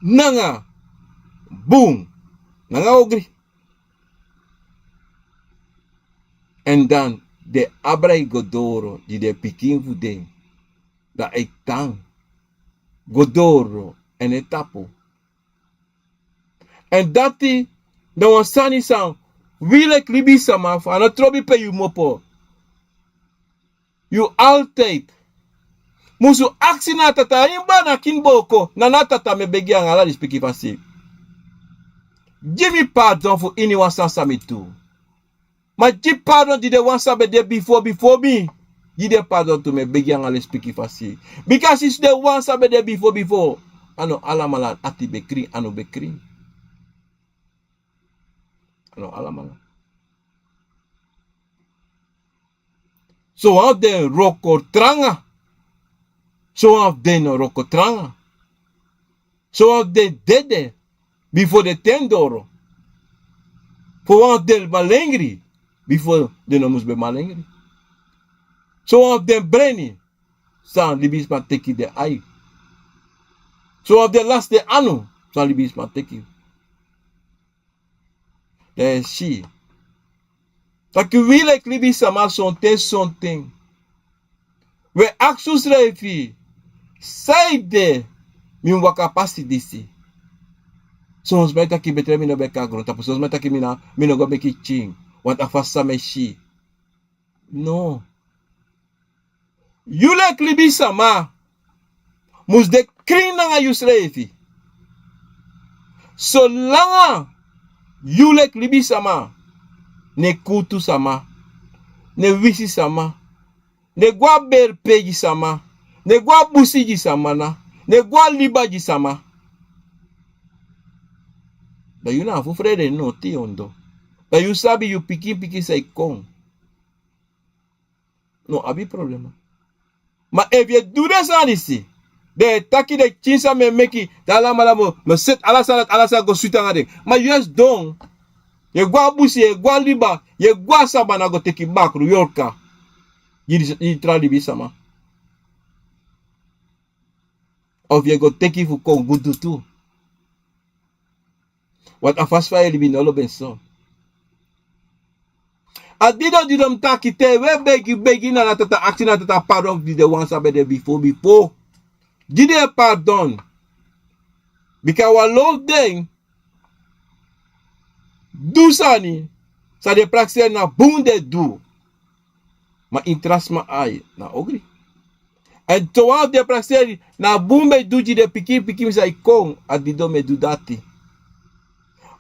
Nanga. Boom. Nanga ogri. En dan de abrai godoro di de pikin vude. Da eitan. Godoro en etapo. En dati da wansani san wile klibi sama fa na trobi pe yu mopo. You altijd musu aksi na tata imba na kinboko na natata me begi an ala dispeki fasi. Give me pardon for any one sami too. Ma give pardon di de one sabe de before me. Give de pardon to me begi an ala dispeki fasi. Because it's the one sabe de before. Ano ala malan ati bekri ano bekri. Ano ala malan. So af den roko tranga. So af den roko tranga. So af den dede. Before the tendoro. For af den malengri. Before the nomus be malengri. So af den breni. San libisma teki de ai. So af den last de anu. San libisma teki. There she. Taki wile klibi sama son ten. We aksus refi. Saide. Mi waka pasi disi. Sons meta ki betre mi no beka gron. Tapo sons meta ki mi no go beki ching. Want afasa me shi. No. Yule klibi sama. Mus de kring nanga yus refi. So langa. Yule klibi sama. Ne kutu sama. Ne wisi sama. Ne gwa berpeji sama. Ne gwa busiji sama na. Ne gwa libaji sama. Da you na fu frede no ti ondo. Da you sabi you piki say kong. No abi problema. Ma if you do this anisi. De taki de chinsa me meki. Da la malamo. Me set alasa go suita ngade. Ma yes don. Ye gwa busi, ye gwa liba, ye gwa saba na go teki bakru yorka. Yi tra libi sama. Of ye go teki fu kon gudu tu. Wat afas fa libi no lo benso. Adido di dom takite we begi na tata action na tata pardon di the ones abede before. Dide pardon. Because wa lo ding do sani sa de praxer na bunde do. Ma interest ma ai na ogri. En toa de praxer na bumbe do di de piki sa ikong adido me do dati.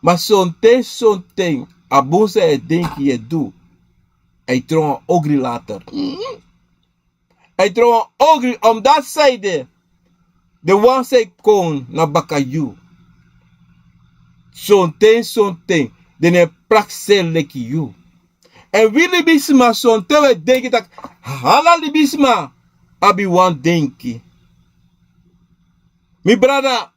Ma sonten a bonse e denki e do. Hij trok een ogri later. Hij trok een ogri omdat zij de one zij kon naar bakayu. Sonten. De ne praxel leki you. En wie libisma sonten we denken dat hala libisma abi wan denki. Mi brada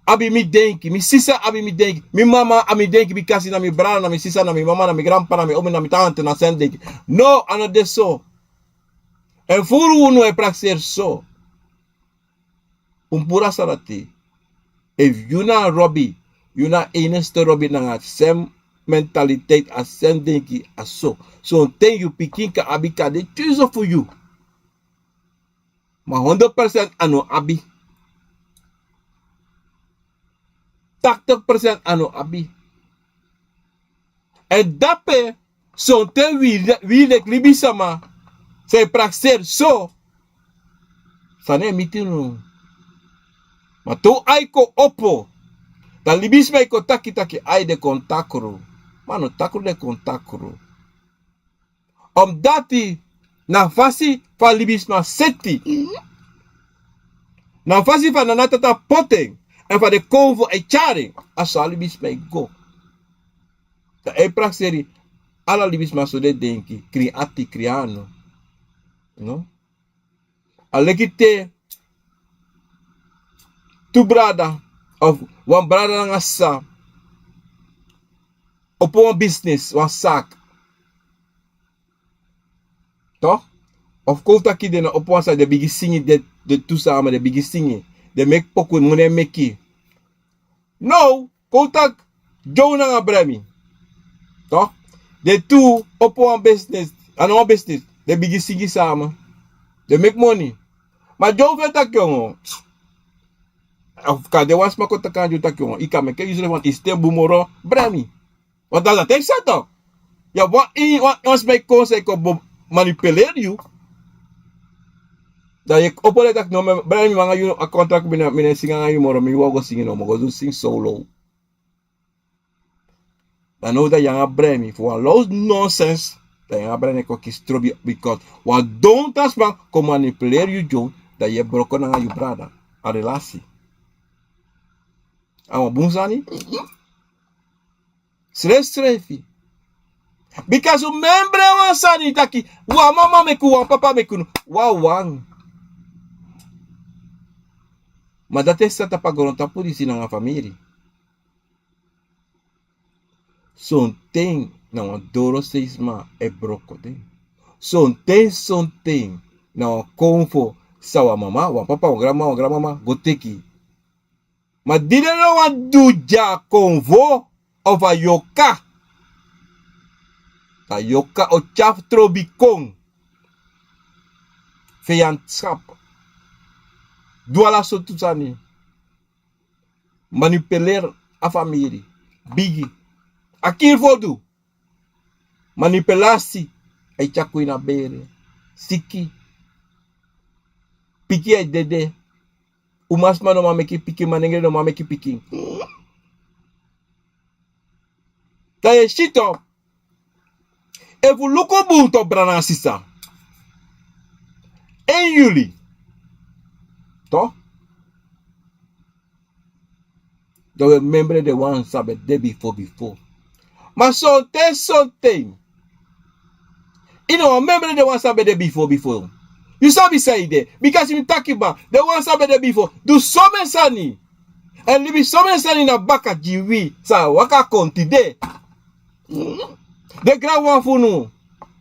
abi mi denki, mi sisa abi mi denki, mi mama abi denki bikasi na mi brada, na mi sisa, na mi mama, na mi grandpa, na mi omi, na mi tante, na sen denki. No, ano de so. En furu uno e praxer so. Pura sarati. If you na Robbie, you na eneste Robbie na sem mentaliteit as sem denki as so. So ten you pikin ka abi ka de choose for you. Ma 100% ano abi. 80% ano abi. En dape son ten wie lek libisama se praxer so sane mitinu. Ma to aiko opo ta libisma iko taki ai de kontakro. Mano takro de kontakro. Dati na fasi fa libisma seti. Na fasi fa nanatata poteng. En van de convo e charing. Asa libis me go. Ta e praxeri. Ala libis ma so de denki. Kriati kriano. No? Alekite. Tu brada. Of one brada nga sa. Opo one business. One sak. Toch? Of kouta ki de na opo one sak. De bigi singi de tu sama. De bigi singi. De make pokwe mune meki. No, kontak Joe nga bremi. Toch? De two op one business, and one business, de bigi sigi sama. De make money. Maar Joe vet tak jongen. Of ka de was ma ko takan ju tak jongen. Ika me ke usually want istem bumoro bremi. Wat dat tek sa toch? Ja, wat ons make konse ko manipuleer you. Dat je opole tak no me bremi mga you a contract mine singa nga you moro mi wago singin no mo go sing solo. Dan know dat yanga bremi for a lot nonsense. Dat yanga bremi ko kistrobi because wat don't as man ko manipuleer you Joe dat je broken nga you brada a relasi. Ama bunsani? Strefi. Because u membre wan sani taki wa mama meku wa papa meku wa wang. Ma date sa tapagoron tapuri sila nga family. Son ten na wan doro seisma e broko den. Son ten na wan konfo sa wa mama, wa papa, wa grandmama, goteki. Ma dide na wan duja konvo of a yoka. A yoka o chaf trobikong. Vijandschap. Douala sotusani. Manipuleer a familie. Bigi. Akir fodu. Manipulasi. Ay chakui na bere. Siki. Piki ay dede. Umasma no mameki piki. Manengere no mameki piki. Taye shito. Efu luko bunto brana sisa. 1 juli. Toch? Dat we membre de one sabe de before. Maar something. You know, membre de one sabe de before. You sabi say there. Because you talk about the one sabe de before. Do some sani. And libi some sani na baka jiwi. Sa waka konti de. The grand one for no.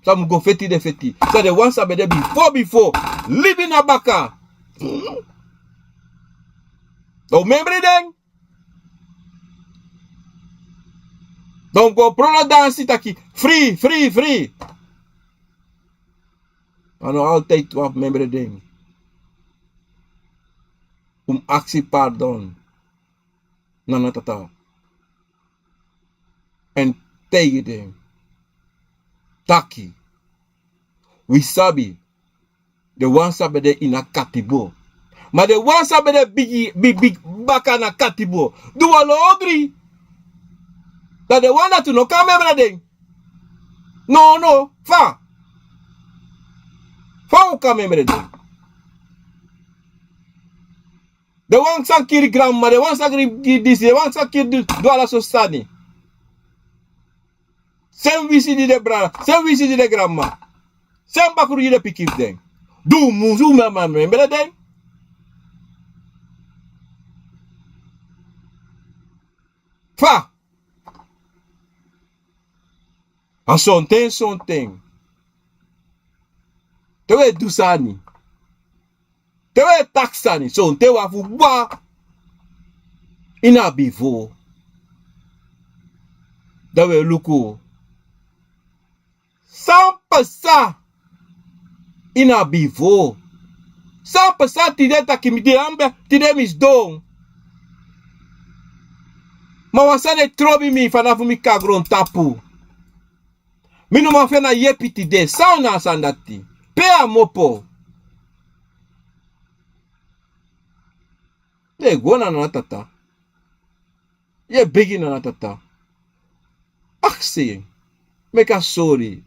Some go feti de feti. So the one sabe de before. Libi na baka. O membre den. Donc, go prono dansi taki. Free, free, free. Ano altijd wat membre ding. Actie pardon. Nana tata. En tegen ding. Taki. We sabi. De one sabi de in a katibo. Maar de one sabi de big baka na katibo. Do a ogri. Dat de one dat no kan membre ding. No. Fa. Fa o kan membre ding. De one sakiri grandma, de one sakiri this, de one sakiri do ala so stani. Sem visi di de brada, sem visi di de grandma. Sem bakuru di de pikif den. Do muzu mama membre den. Fa. A sonten. Tewe dusani. Tewe taxani. Sonte wafu wa. Ina bivo. Dawe luku. Sampasa. Ina bivo. Sampasa tide takimide ambe. Tide misdong. Ma wasane trobi mi fanafu mi kagron tapu. Minu ma fena yepiti de sauna sandati. Pea mopo. Ye gona na tata. Ye begi na tata. Aksi. Meka sorry.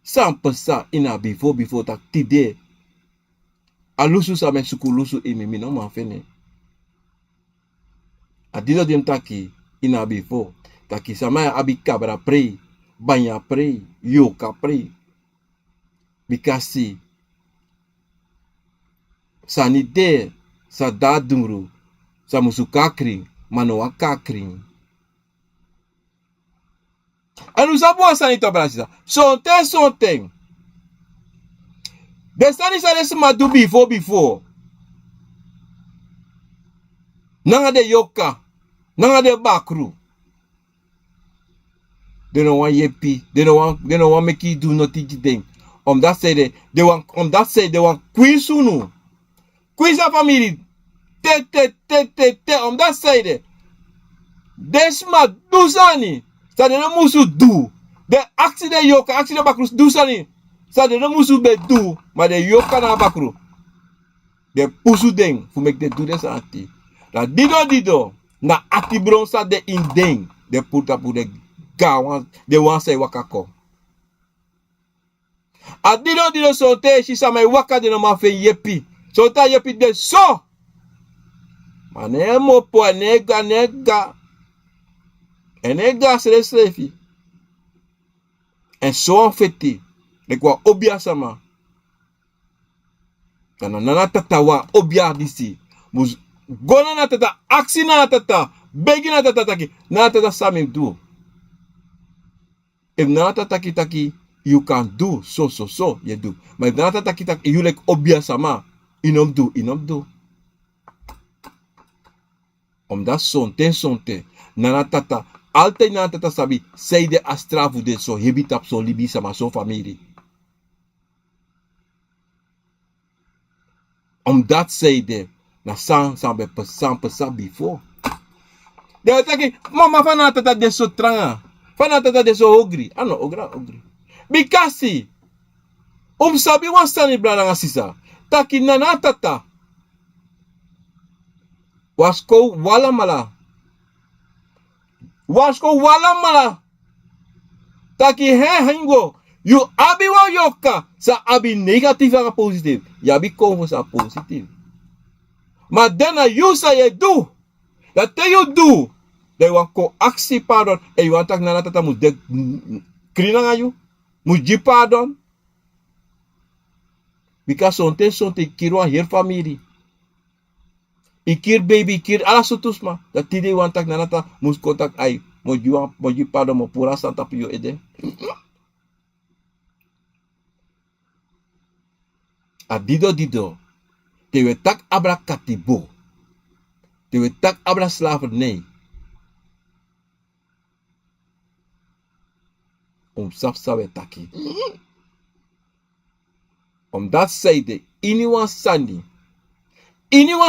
Sampasa ina before tak tide. Alusu sa men sukulusu imi mino ma fene. Adilo dim taki ina before. Taki samaya abi kabra prei. Banya prei. Yoka prei. Bikasi. Sanide. Sa dadumru. Sa musu kakring. Manoa kakring. Anu sabu sanito brasisa. Sonten. Desani sa desma do before. Nanga de yoka. Nanga de bakru. They don't want yepi. They don't want make you do nothing thing. That say they want queen sunu. Queen sa family. Te. That say de. Desma dusani. Sa de no musu do. De accident yoka, accident bakru dusani. Sa de no musu be do. Maar de yoka na bakru. De pusu ding. Fu make de do des anti. La dido. Na ati bronsa de in ding. De puta pu de ga. De wan say wakako. A dido sote. She sa may waka de no ma fe yepi. Sota yepi de so. Mane mo po nega. Enega se slefi. En so en feti. De kwa obia sama. Nana tata wa obia disi. Mus gona na tata. Aksi na tata. Begi na tata taki. Na tata sami do. If na tata taki. You can do. So. You do. Maar if na tata taki. You like obia sama. Inom do. Omdat sonte. Nana tata. Altijd na tata sabi. Say de astrafu de so. Hebitap so libi sama so familie. Omdat say de. Na san be persan before. De taki. Mama fana tata de so tranga. Fana tata de so ogri. Ano ogri. Bikasi. Sabi wan sani brada nga sisa. Taki nana tata. Wasko wala mala. Taki hengo. You abi wa yoka. Sa abi negatief en positief. Yabi konvo sa positief. Maar dena you sa ye do. Dat te you do. De wan ko aksi pardon. E you wan tak nana tata mu de krina nga you. Mu ji pardon. Because sonte kirwa hier family. Ikir baby, ikir ala sutusma. Dat tide wan tak nanata mus kontak ay. Moji pardon mo pura santa piyo ede. A dido. Te we tak abra katibo. Te we tak abra slavernij. sap sabe taki. Omdat zij de iniwan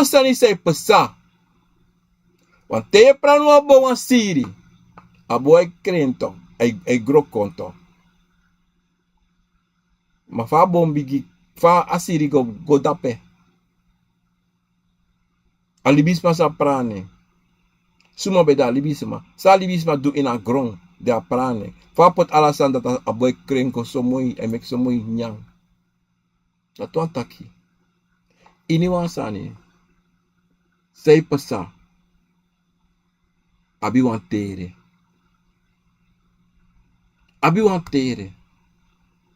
sani say pesa. Want te pranu abo wan siri. Abo e krento, e grokonto. Ma fa bombigi, fa asiri go dape. Alibisma sa prane. Suma beda alibisma. Sa alibisma do in a grong de a prane. Fa pot alasan dat abo e krenko so mooi e mek so mooi nyang. Dat wan taki. Iniwan sani. Say pesa. Abi wan tere. Abi wan tere.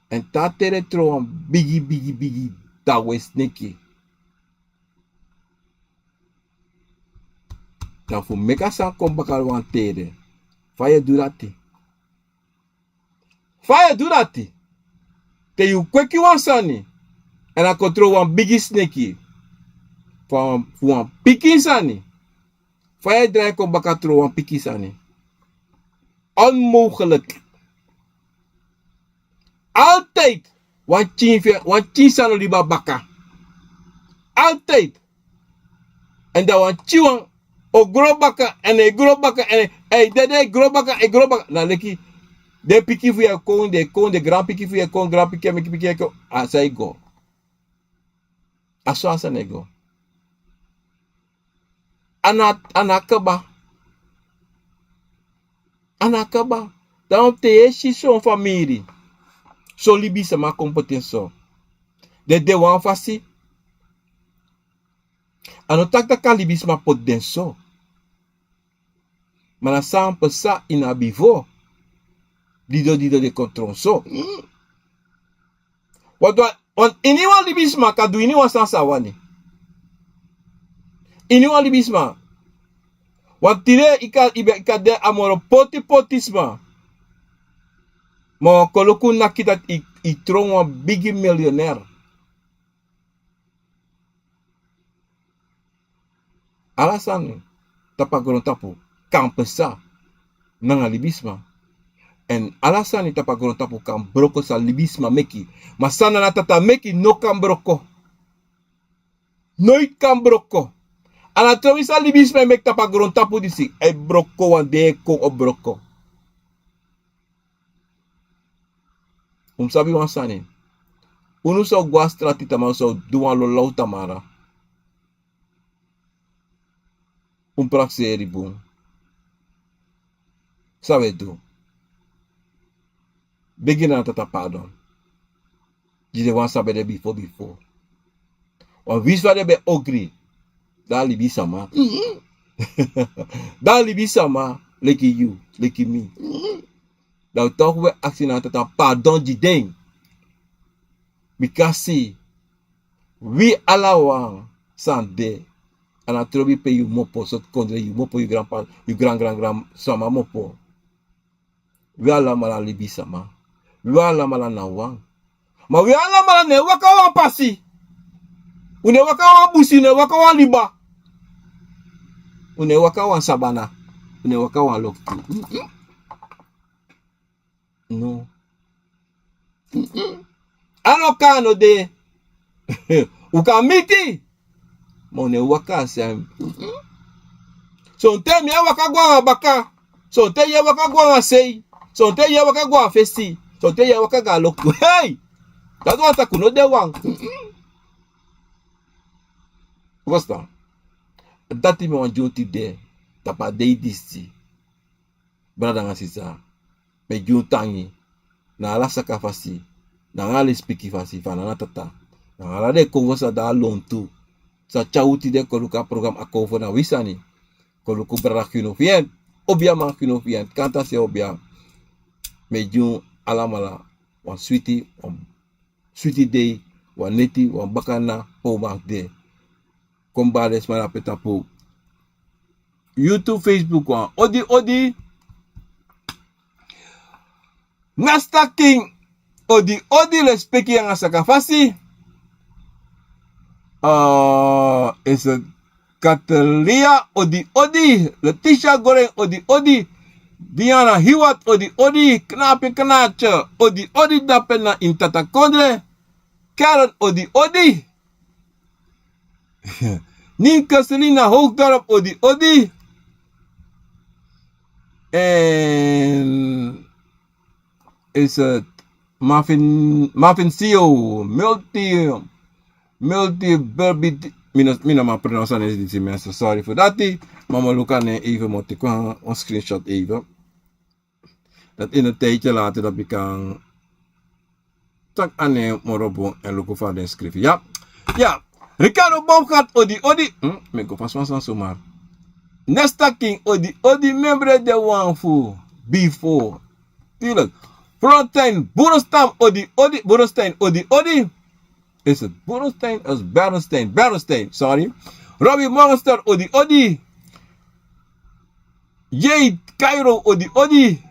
En ta tere tro wan bigi da we sneki. Dan fu meka san kom bakal wan tere. Faya durati. Faya durati. Te yu kweki wan sani. En a kontrol wan bigi sneki. Fu wan piki sani. Faya draai kom bakal tro wan piki sani. Onmogelijk. Altijd. Wan chin sano liba baka. Altijd. En da wan chi wan o grobaka en e grobaka en e dede grobaka e grobaka. Na leki. De piki fu ya kon de grand piki fu ya kon grand piki me piki ko. Asai go. Aso asa nego. Anakaba. Dan te eshi son family. So libi sama competence. De wan fasi. Ano takta ka libi sama pot denso. Mana san pesa inabivo. Dido de kontronso. Want iniwan libi sama kadu iniwan sansa wani. Iniwan libisma. Want tire ika de amoro potisma. Ma koloku nakita i tron wan bigi millionaire. Alasan tapagoron tapu kampesa nanga libisma. En alasan tapagoron tapu kan broko sa libisma meki. Masana na tata meki no kan broko. Nooit kan broko. Ana trovisa libisma mek tapagoron tapu disi. E broko wan de ko o broko. Sabi wan sani. Unu so gwa strati tama so duwan lo lau tamara. Prakseri boom. Sabe do. Begin na tata pardon. Jide wan sabe de before. Wan viswa de be ogri. Da libi sama. Da libi sama. Leki you. Leki me. Da talk we aksi na tata pardon jideng. Because we alawan sande. Ana trobi pe yu mopo sot kondre yu mopo yu grand sama mopo. We ala mala libi sama. We ala mala na wang. Ma we ala mala ne waka wan pasi. Une waka wan busi ne waka wan liba. Une waka wan sabana. Une waka wan loktu. No. Ano kano de. Ukamiti. Mone waka sem. So te mi waka gwa baka. So te ye waka gwa sei. So te ye waka gwa festi. So te ye waka ga loktu. Hey. Dat was takuno de wang. Gosta. Dati mi wan junti de. Tapa de disti. Brada nga sisa. Me juntangi. Na ala saka fasi. Na ala spiki fasi. Fana na tata. Na ala de konvosa da lontu. Sa chauti de koluka program akovo na wisani. Koluku brada kino fien. Obia man kino fien. Kanta se obia. Me jun alamala. Wan sweetie day. Wan neti. Wan bakana. Po mak de. Kombades mara petapo. YouTube, Facebook wan. Odi. Nasta king. Odi respecti yang asaka fasi. Is a Catalia odi. Leticia Goreng odi. Diana hiwat odi odi knaapje knaatje odi odi dapen na in tatakondre. Karen odi odi. Nienke Selina Hoogdorp odi odi. En is het Marvin Sio multi Burby. Mina maar pronunciatie is die mensen. Sorry voor dat. Mama Luca even moet ik een screenshot even. Dat in een tijdje later dat ik kan tak aan Morobo en Luca van de schrijven. Ja. Ja. Ricardo Baumgart odi odi. Ik go pas van zomaar. Nesta King odi odi membre de one for before. Tuurlijk. Frontijn Boerenstein odi odi. Boerenstein odi odi. Is het Boerenstein of Bernstein? Bernstein, sorry. Robbie Morgenster odi odi. Jade Cairo odi odi.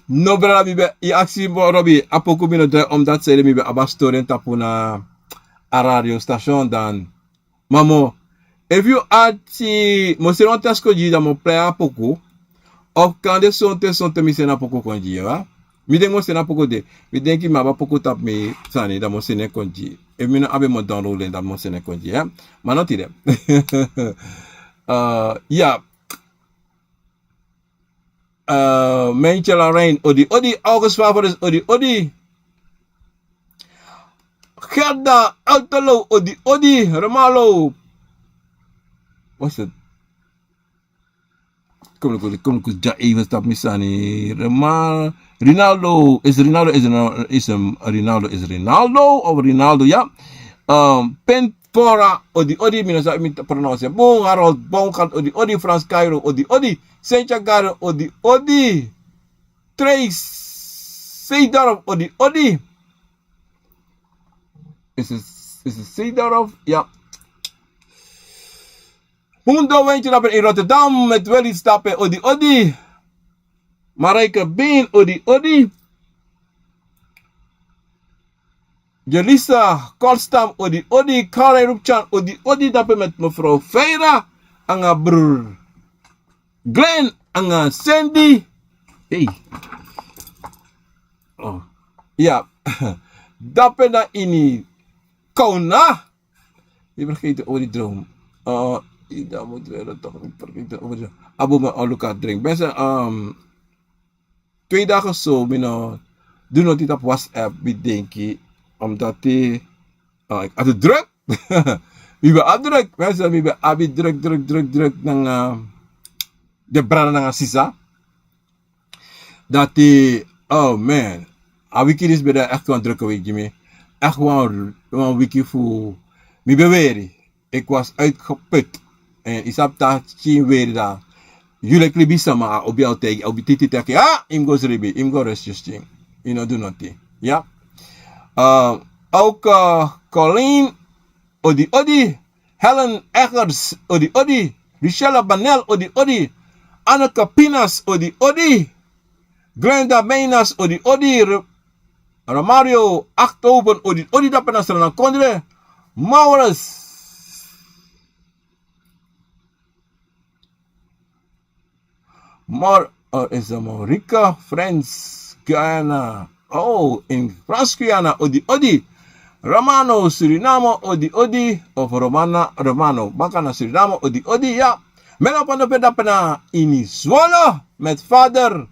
No brada bibe i actie Robbie apoku bino de omdat ze mi be abastorent tapuna a radio station dan. Mamo, if you ati mo se non tasco di da mo play apoku of kan de sonte mi se na apoku konji wa. Mi denk mo se na apoku de. Mi denk ki ma ba apoku tap me sani da mo se ne konji. If mi no abe mo download da mo se ne konji ya. Ma not ide. Yeah. Menchela Rain odi odi August Favoris odi odi Gerda Altelo odi odi Romalo. What's it? Kom ik ja even stap misani. Ronaldo is Ronaldo of Ronaldo ja. Penpora odi odi minasa mi pronounce. Bon Harold Baumgart odi odi Frans Cairo odi odi Sentja Garen odi odi Trace Seydorf odi odi. Is het Seydorf? Ja. Mundo Wentje dat in Rotterdam met Willy Stappen odi odi. Marijke Been odi odi. Jelisa Kolstam odi odi. Karen Rupchan odi odi dat met mevrouw Feira. Anga broer Glenn anga Sandy. Hey. Oh. Ja. Dat na ini Kauna. Je vergeet over die droom. Dat moet wel toch niet vergeten over die Abu me aluka drink. Best 2 dagen zo doen nog niet op WhatsApp bedenken omdat die ik had het druk. Wie ben druk? Mensen wie ben abi druk nang de branden nang sisa. Dat die oh man, a wiki is bij de echt wel drukke week Jimmy. Echt wel een wiki voor mi beweren. Ik was uitgeput en ik heb dat zien weer daar. Jullie klibi sama op jou tegen op titi tegen ja, im go zribi, im go resting. You know do nothing. Ja. Ook Colleen odi Helen Eggers odi Richelle Banel odi Anneke Pinas odi Glenda Meinas odi Romario Oktober odi dat penas na kondre Maurus is a Maurica Friends Guyana. Oh, in France Guyana odi Romano Suriname odi of Romano Bacana Suriname odi ja. Men op de pedapena in Zwolle met vader.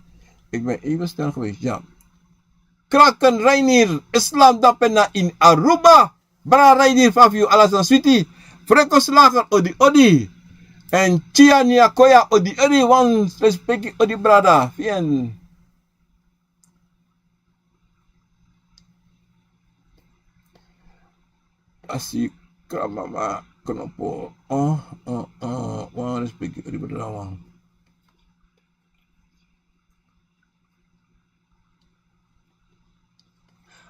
Ik ben even stil geweest, ja. Kraken Reinier Islam dapena in Aruba. Bra Reinier Fafio Alasan Sweetie. Frekos Lager odi en Chia Niakoya odi one respect odi brada. Bien. Así mama kenapa one respect odi brada wang.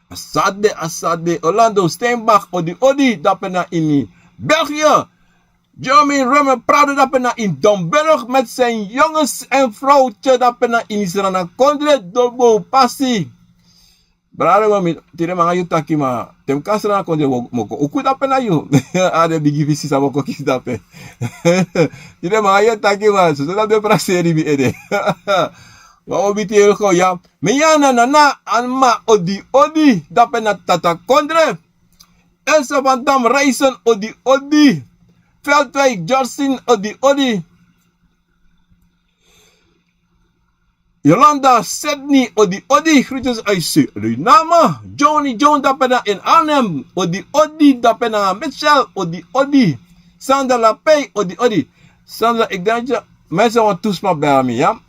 Assade Orlando Steenbach odi dapena in België. Jeremy Remmer praat dapena in Domburg met zijn jongens en vrouwtje dapena in Israël Kondre Dobo Passi. Brother mami, tire mga yu taki ma. Tem kasra konde moko uku dape na yu. Ade bigi visi sa moko kis dape. Tire mga yu taki ma. So dape praseri bi ede. Wa obi tire ko ya. Meyana na anma odi dape na tata kondre. Elsa van Dam Reisen odi. Veldwijk Jorsin odi. Yolanda Sydney odi. Groetjes uit Suriname. Johnny John dapena in Arnhem odi dapena Michelle odi. Sandra Lapay odi. Sandra, ik denk dat mensen want toespraak bij me, ja.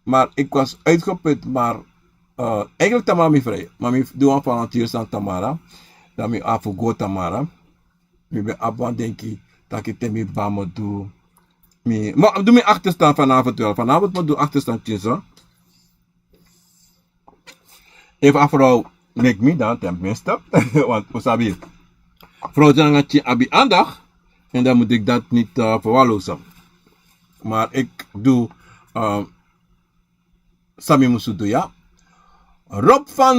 Maar ik was uitgeput, maar eigenlijk Tamara me vrij. Maar ik doe een volunteer aan Tamara. Dan me afgo Tamara. Ik ben af denk ik dat ik temi bamo doe. Maar doe me achterstand vanavond wel. Vanavond moet doe achterstandjes hoor. Even afvrouw nek me dan tenminste. Want usabi. Vrouw zangatje abi aandacht. En dan moet ik dat niet verwaarlozen. Maar ik doe Sami Musudu ja. Rob van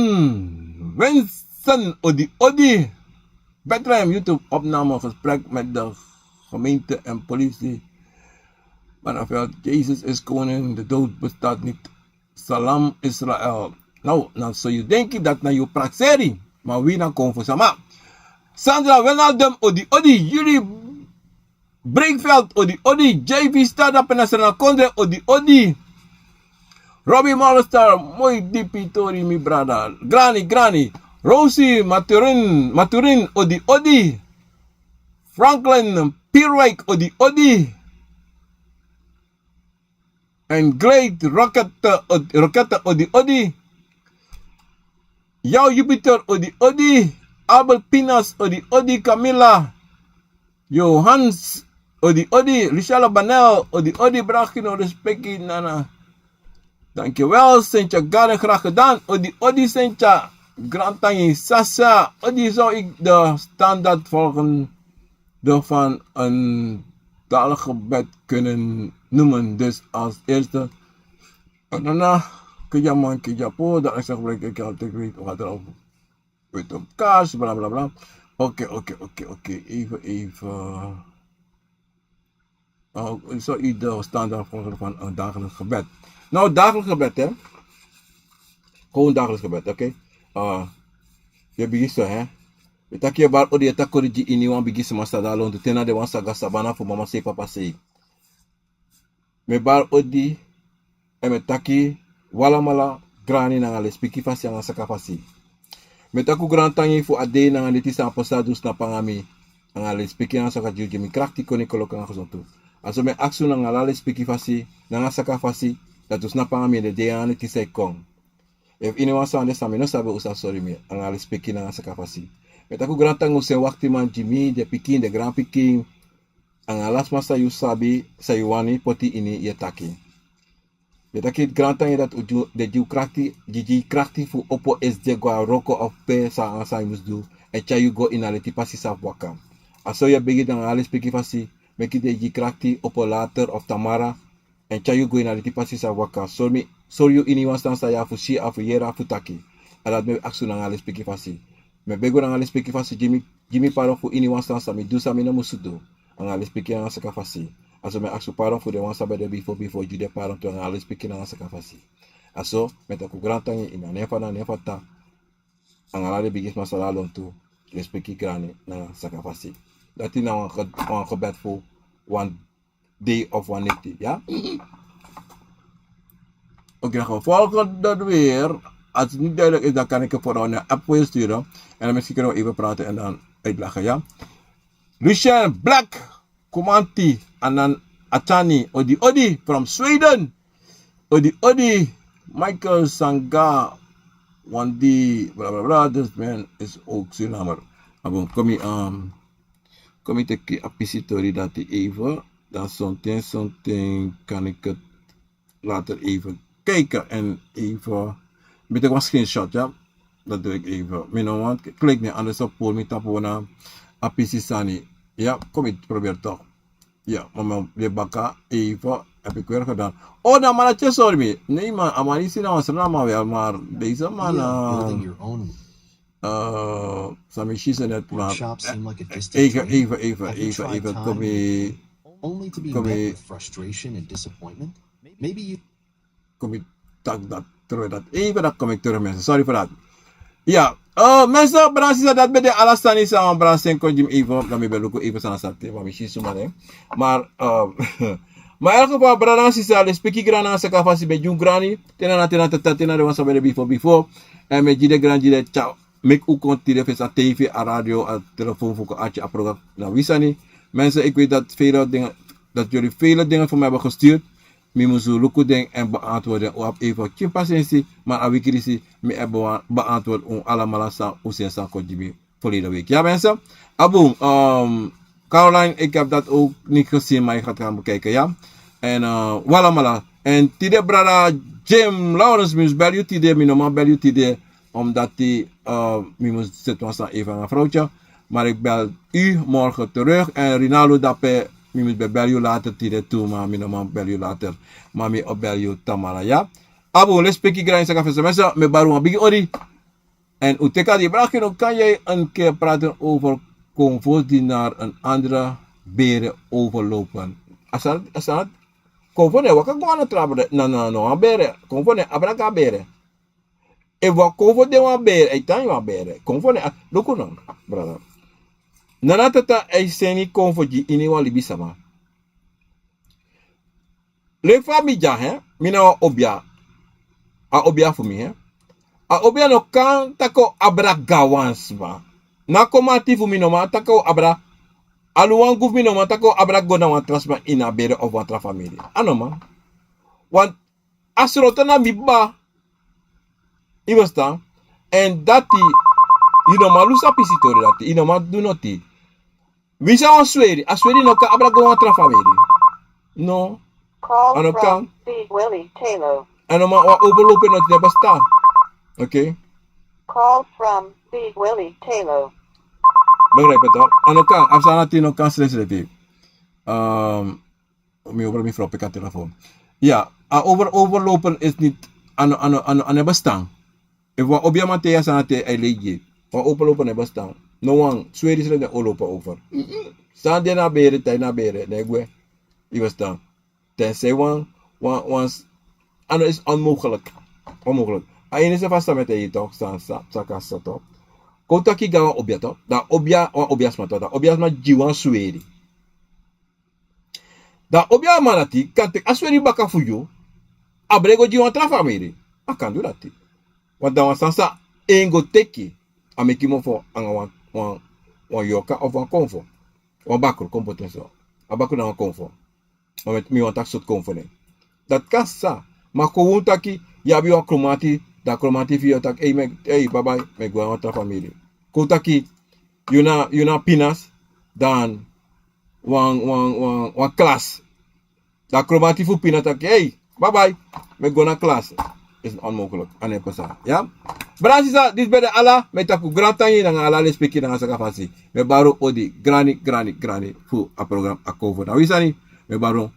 Wensen odi. Bethlehem YouTube opname gesprek met de gemeente en politie. Vanaf Jezus is koning, de dood bestaat niet. Salam Israël. Nou, dan zou je denken dat naar je praxeri. Maar wie dan komt voor sama? Sandra Wijnaldum odi. Jullie Breekveld odi. JV Startup en National Kondre odi. Robbie Molestar, mooi dipitori mi brada. Granny. Rosie Maturin odi. Franklin Pierwijk odi. En Glade Rockette odi. Jouw Jupiter odi. Abel Pinas odi. Camilla Johans odi. Richelle Banel odi. Brachino respecti nana. Dankjewel Sintja Garden, graag gedaan. Odi Sintja. Grantangi Sasa. Odi zou ik de standaard volgen van een taalgebed kunnen noemen. Dus als eerste. En daarna. Kijaman Kijapo. Dat is gebruik ik altijd weet wat er op kaas. Bla bla bla. Oké. Even. Zou ik de standaard volgen van een dagelijks gebed. Nou, dagelijks gebed hè. Gewoon dagelijks gebed, oké. Je begint zo hè. We takken bar odi eta koriji ini wan begin se masada lon tena de wan saga sabana voor mama sei papa sei. Me bar odi e me taki wala mala grani na ngale spiki fasi nga saka fasi. Me taku grand tangi fu ade na ngale tisa aposadus na pangami ngale spiki nga saka juji mi krakti koni koloka nga khosontu. Aso me aksu na ngale spiki fasi na nga saka fasi. Dat is na pangami de deane ti sei kong. If anyone sa ande sami no sabe usa sorry me angale speki na sa kapasi. Metaku grand tango se wakti man Jimmy de pikin de grand pikin angalas masa you sabi sa yuani poti ini yetaki. Metaki grand tango dat uju de ju krakti jiji krakti fu opo SD go roko of pe sa asa musdu e chayu go inale ti pasi sa waka. Aso ya begi dan angale speki fasi meki de ji krakti opo later of Tamara en chayu go inale ti pasi sa waka. Sorry ini wanstan saya fusi afu yera futaki. Alat me aksu na ngale speki fasi. Me bego na ngale speki fasi Jimmy paro fu ini wanstan sa mi dusa mi na musudo. Ngale speki na saka fasi. Aso me aksu paro fu de wansa bede before jude paro to ngale speki na saka fasi. Aso me ta ku grantangi ina nefa ta. Ngale bigis masala lon tu speki grani na saka fasi. Dati na wan gebed fu one day of 180, ja? Oké, dan gaan we volgende weer. Als het niet duidelijk is, dan kan ik er voor een app voor je sturen. En dan misschien kunnen we even praten en dan uitleggen, ja. Lucien Black, Kumanti, en dan Achani, Odi, from Sweden. Odi, Michael Sanga, Wandi, bla bla bla. This man is ook Surinamer. Maar kom je te apisitori dat even. Dan zometeen kan ik het later even kijken en even met een screenshot, ja. Dat doe ik even. Want klik niet anders op Paul met tapona apisisani. Ja, kom ik probeer toch. Ja, mama de baka even heb ik weer gedaan. Oh, nou maar dat sorry me. Nee man, Amarisi nou was er nou maar wel, maar deze man building your own Sami Shisa net maar workshop seem like a distant dream? even kom je Only to be Come met here. with frustration and disappointment? Maybe you kom ik dat terug dat even dat kom ik terug mensen. Sorry voor dat. Ja, mensen, branchen dat bij de alastan is aan branchen kon je even dan ben ik even aan starten, maar misschien zomaar hè. Maar maar in elk geval branchen is al speki grana se kafasi be jun grani tena de was bij de before en met jide gran jide ciao. Mek u continue via TV, a radio, a telefoon voor een a programma na wisani. Mensen, ik weet dat jullie vele dingen voor mij hebben gestuurd. Mi musu luku ding en beantwoorden op even geen patiëntie, maar a wikirisi mi hebben beantwoord allemaal sa usensa kojibi volgende week. Ja mensen, aboom, Caroline, ik heb dat ook niet gezien, maar ik ga het gaan bekijken, ja. En wallamala. En tide brada Jim Lawrence mis bel you tide, mi normaal bel you tide, omdat die mi moest zitten even een vrouwtje. Maar ik bel u morgen terug en Rinaldo dape mi moet bel you later tide toe, maar mi normaal bel you later. Maar mi bel you Tamara, ja. Abo, let's speak grind sa café mensen, me baru een bigi ori. En uteka die vraag nog, kan jij een keer praten over comfort die naar een andere beren overlopen? Als dat comfort ne waka gwana trabe no a bere, comfort ne abraka bere. E wa comfort de wa bere, e tan wa bere. Comfort ne loko no, brother. Nana tata e seni comfort ji ini wa libisama. Le fami ja hè, mina wa obia. A obia for me hè. A obia no kan tako abra gawans ba. Na komati fu minoma tako abra aluwan guf minoma tako abra gona wan transma ina bere of wan tra family. Anoma. Want asrota na biba ibasta en dati inoma lusa pisitori dati inoma do noti. Visa wan asweri no ka abra gona wan tra family. No. Call Ano from ka? Big Willie Taylor. Anoma wa overlopen not ne basta. Okay. Call from Big Willie Taylor. Begrijp je toch? En ook kan, als aan het kan slecht mi over mi vrouw peka telefoon. Ja, overlopen is niet aan het bestaan. If we op je materia aan het lege, we overlopen het bestaan. No one, zweer is er de oorlopen over. Staan die naar beren, tijd naar beren, nee gue, die bestaan. Tenzij is onmogelijk. Onmogelijk. Hij is er vast met je toch, staan toch. Kotaki gawa obia to, da obia smato, da obia sma jiwan sueri. Da obia manati, kante asweri baka fuyo, abrego jiwan tra family. I can do that. Want dan sansa engo teki, amekimo for anga wan yoka of wan konfo. Wan bakro, kompotenso. Abakro na wan konfo. Want mi wan tak sot konfo ne. Dat kan sa, ma ko taki, yabi wan kromati, da kromati fi tak, hey bye bye, me gwa wan tra family. Kotaki, yuna pinas, dan wan klas. Da kromati fu pinas tak, hey bye bye, me gwa na klas. Is onmogelijk, ane pesa, ja? Brasisa, dit bij de ala, met taku grantangi, dan ala le speki dan asaka fasi. Me baro odi, grani, fu a program a cover. Na wisani, me baro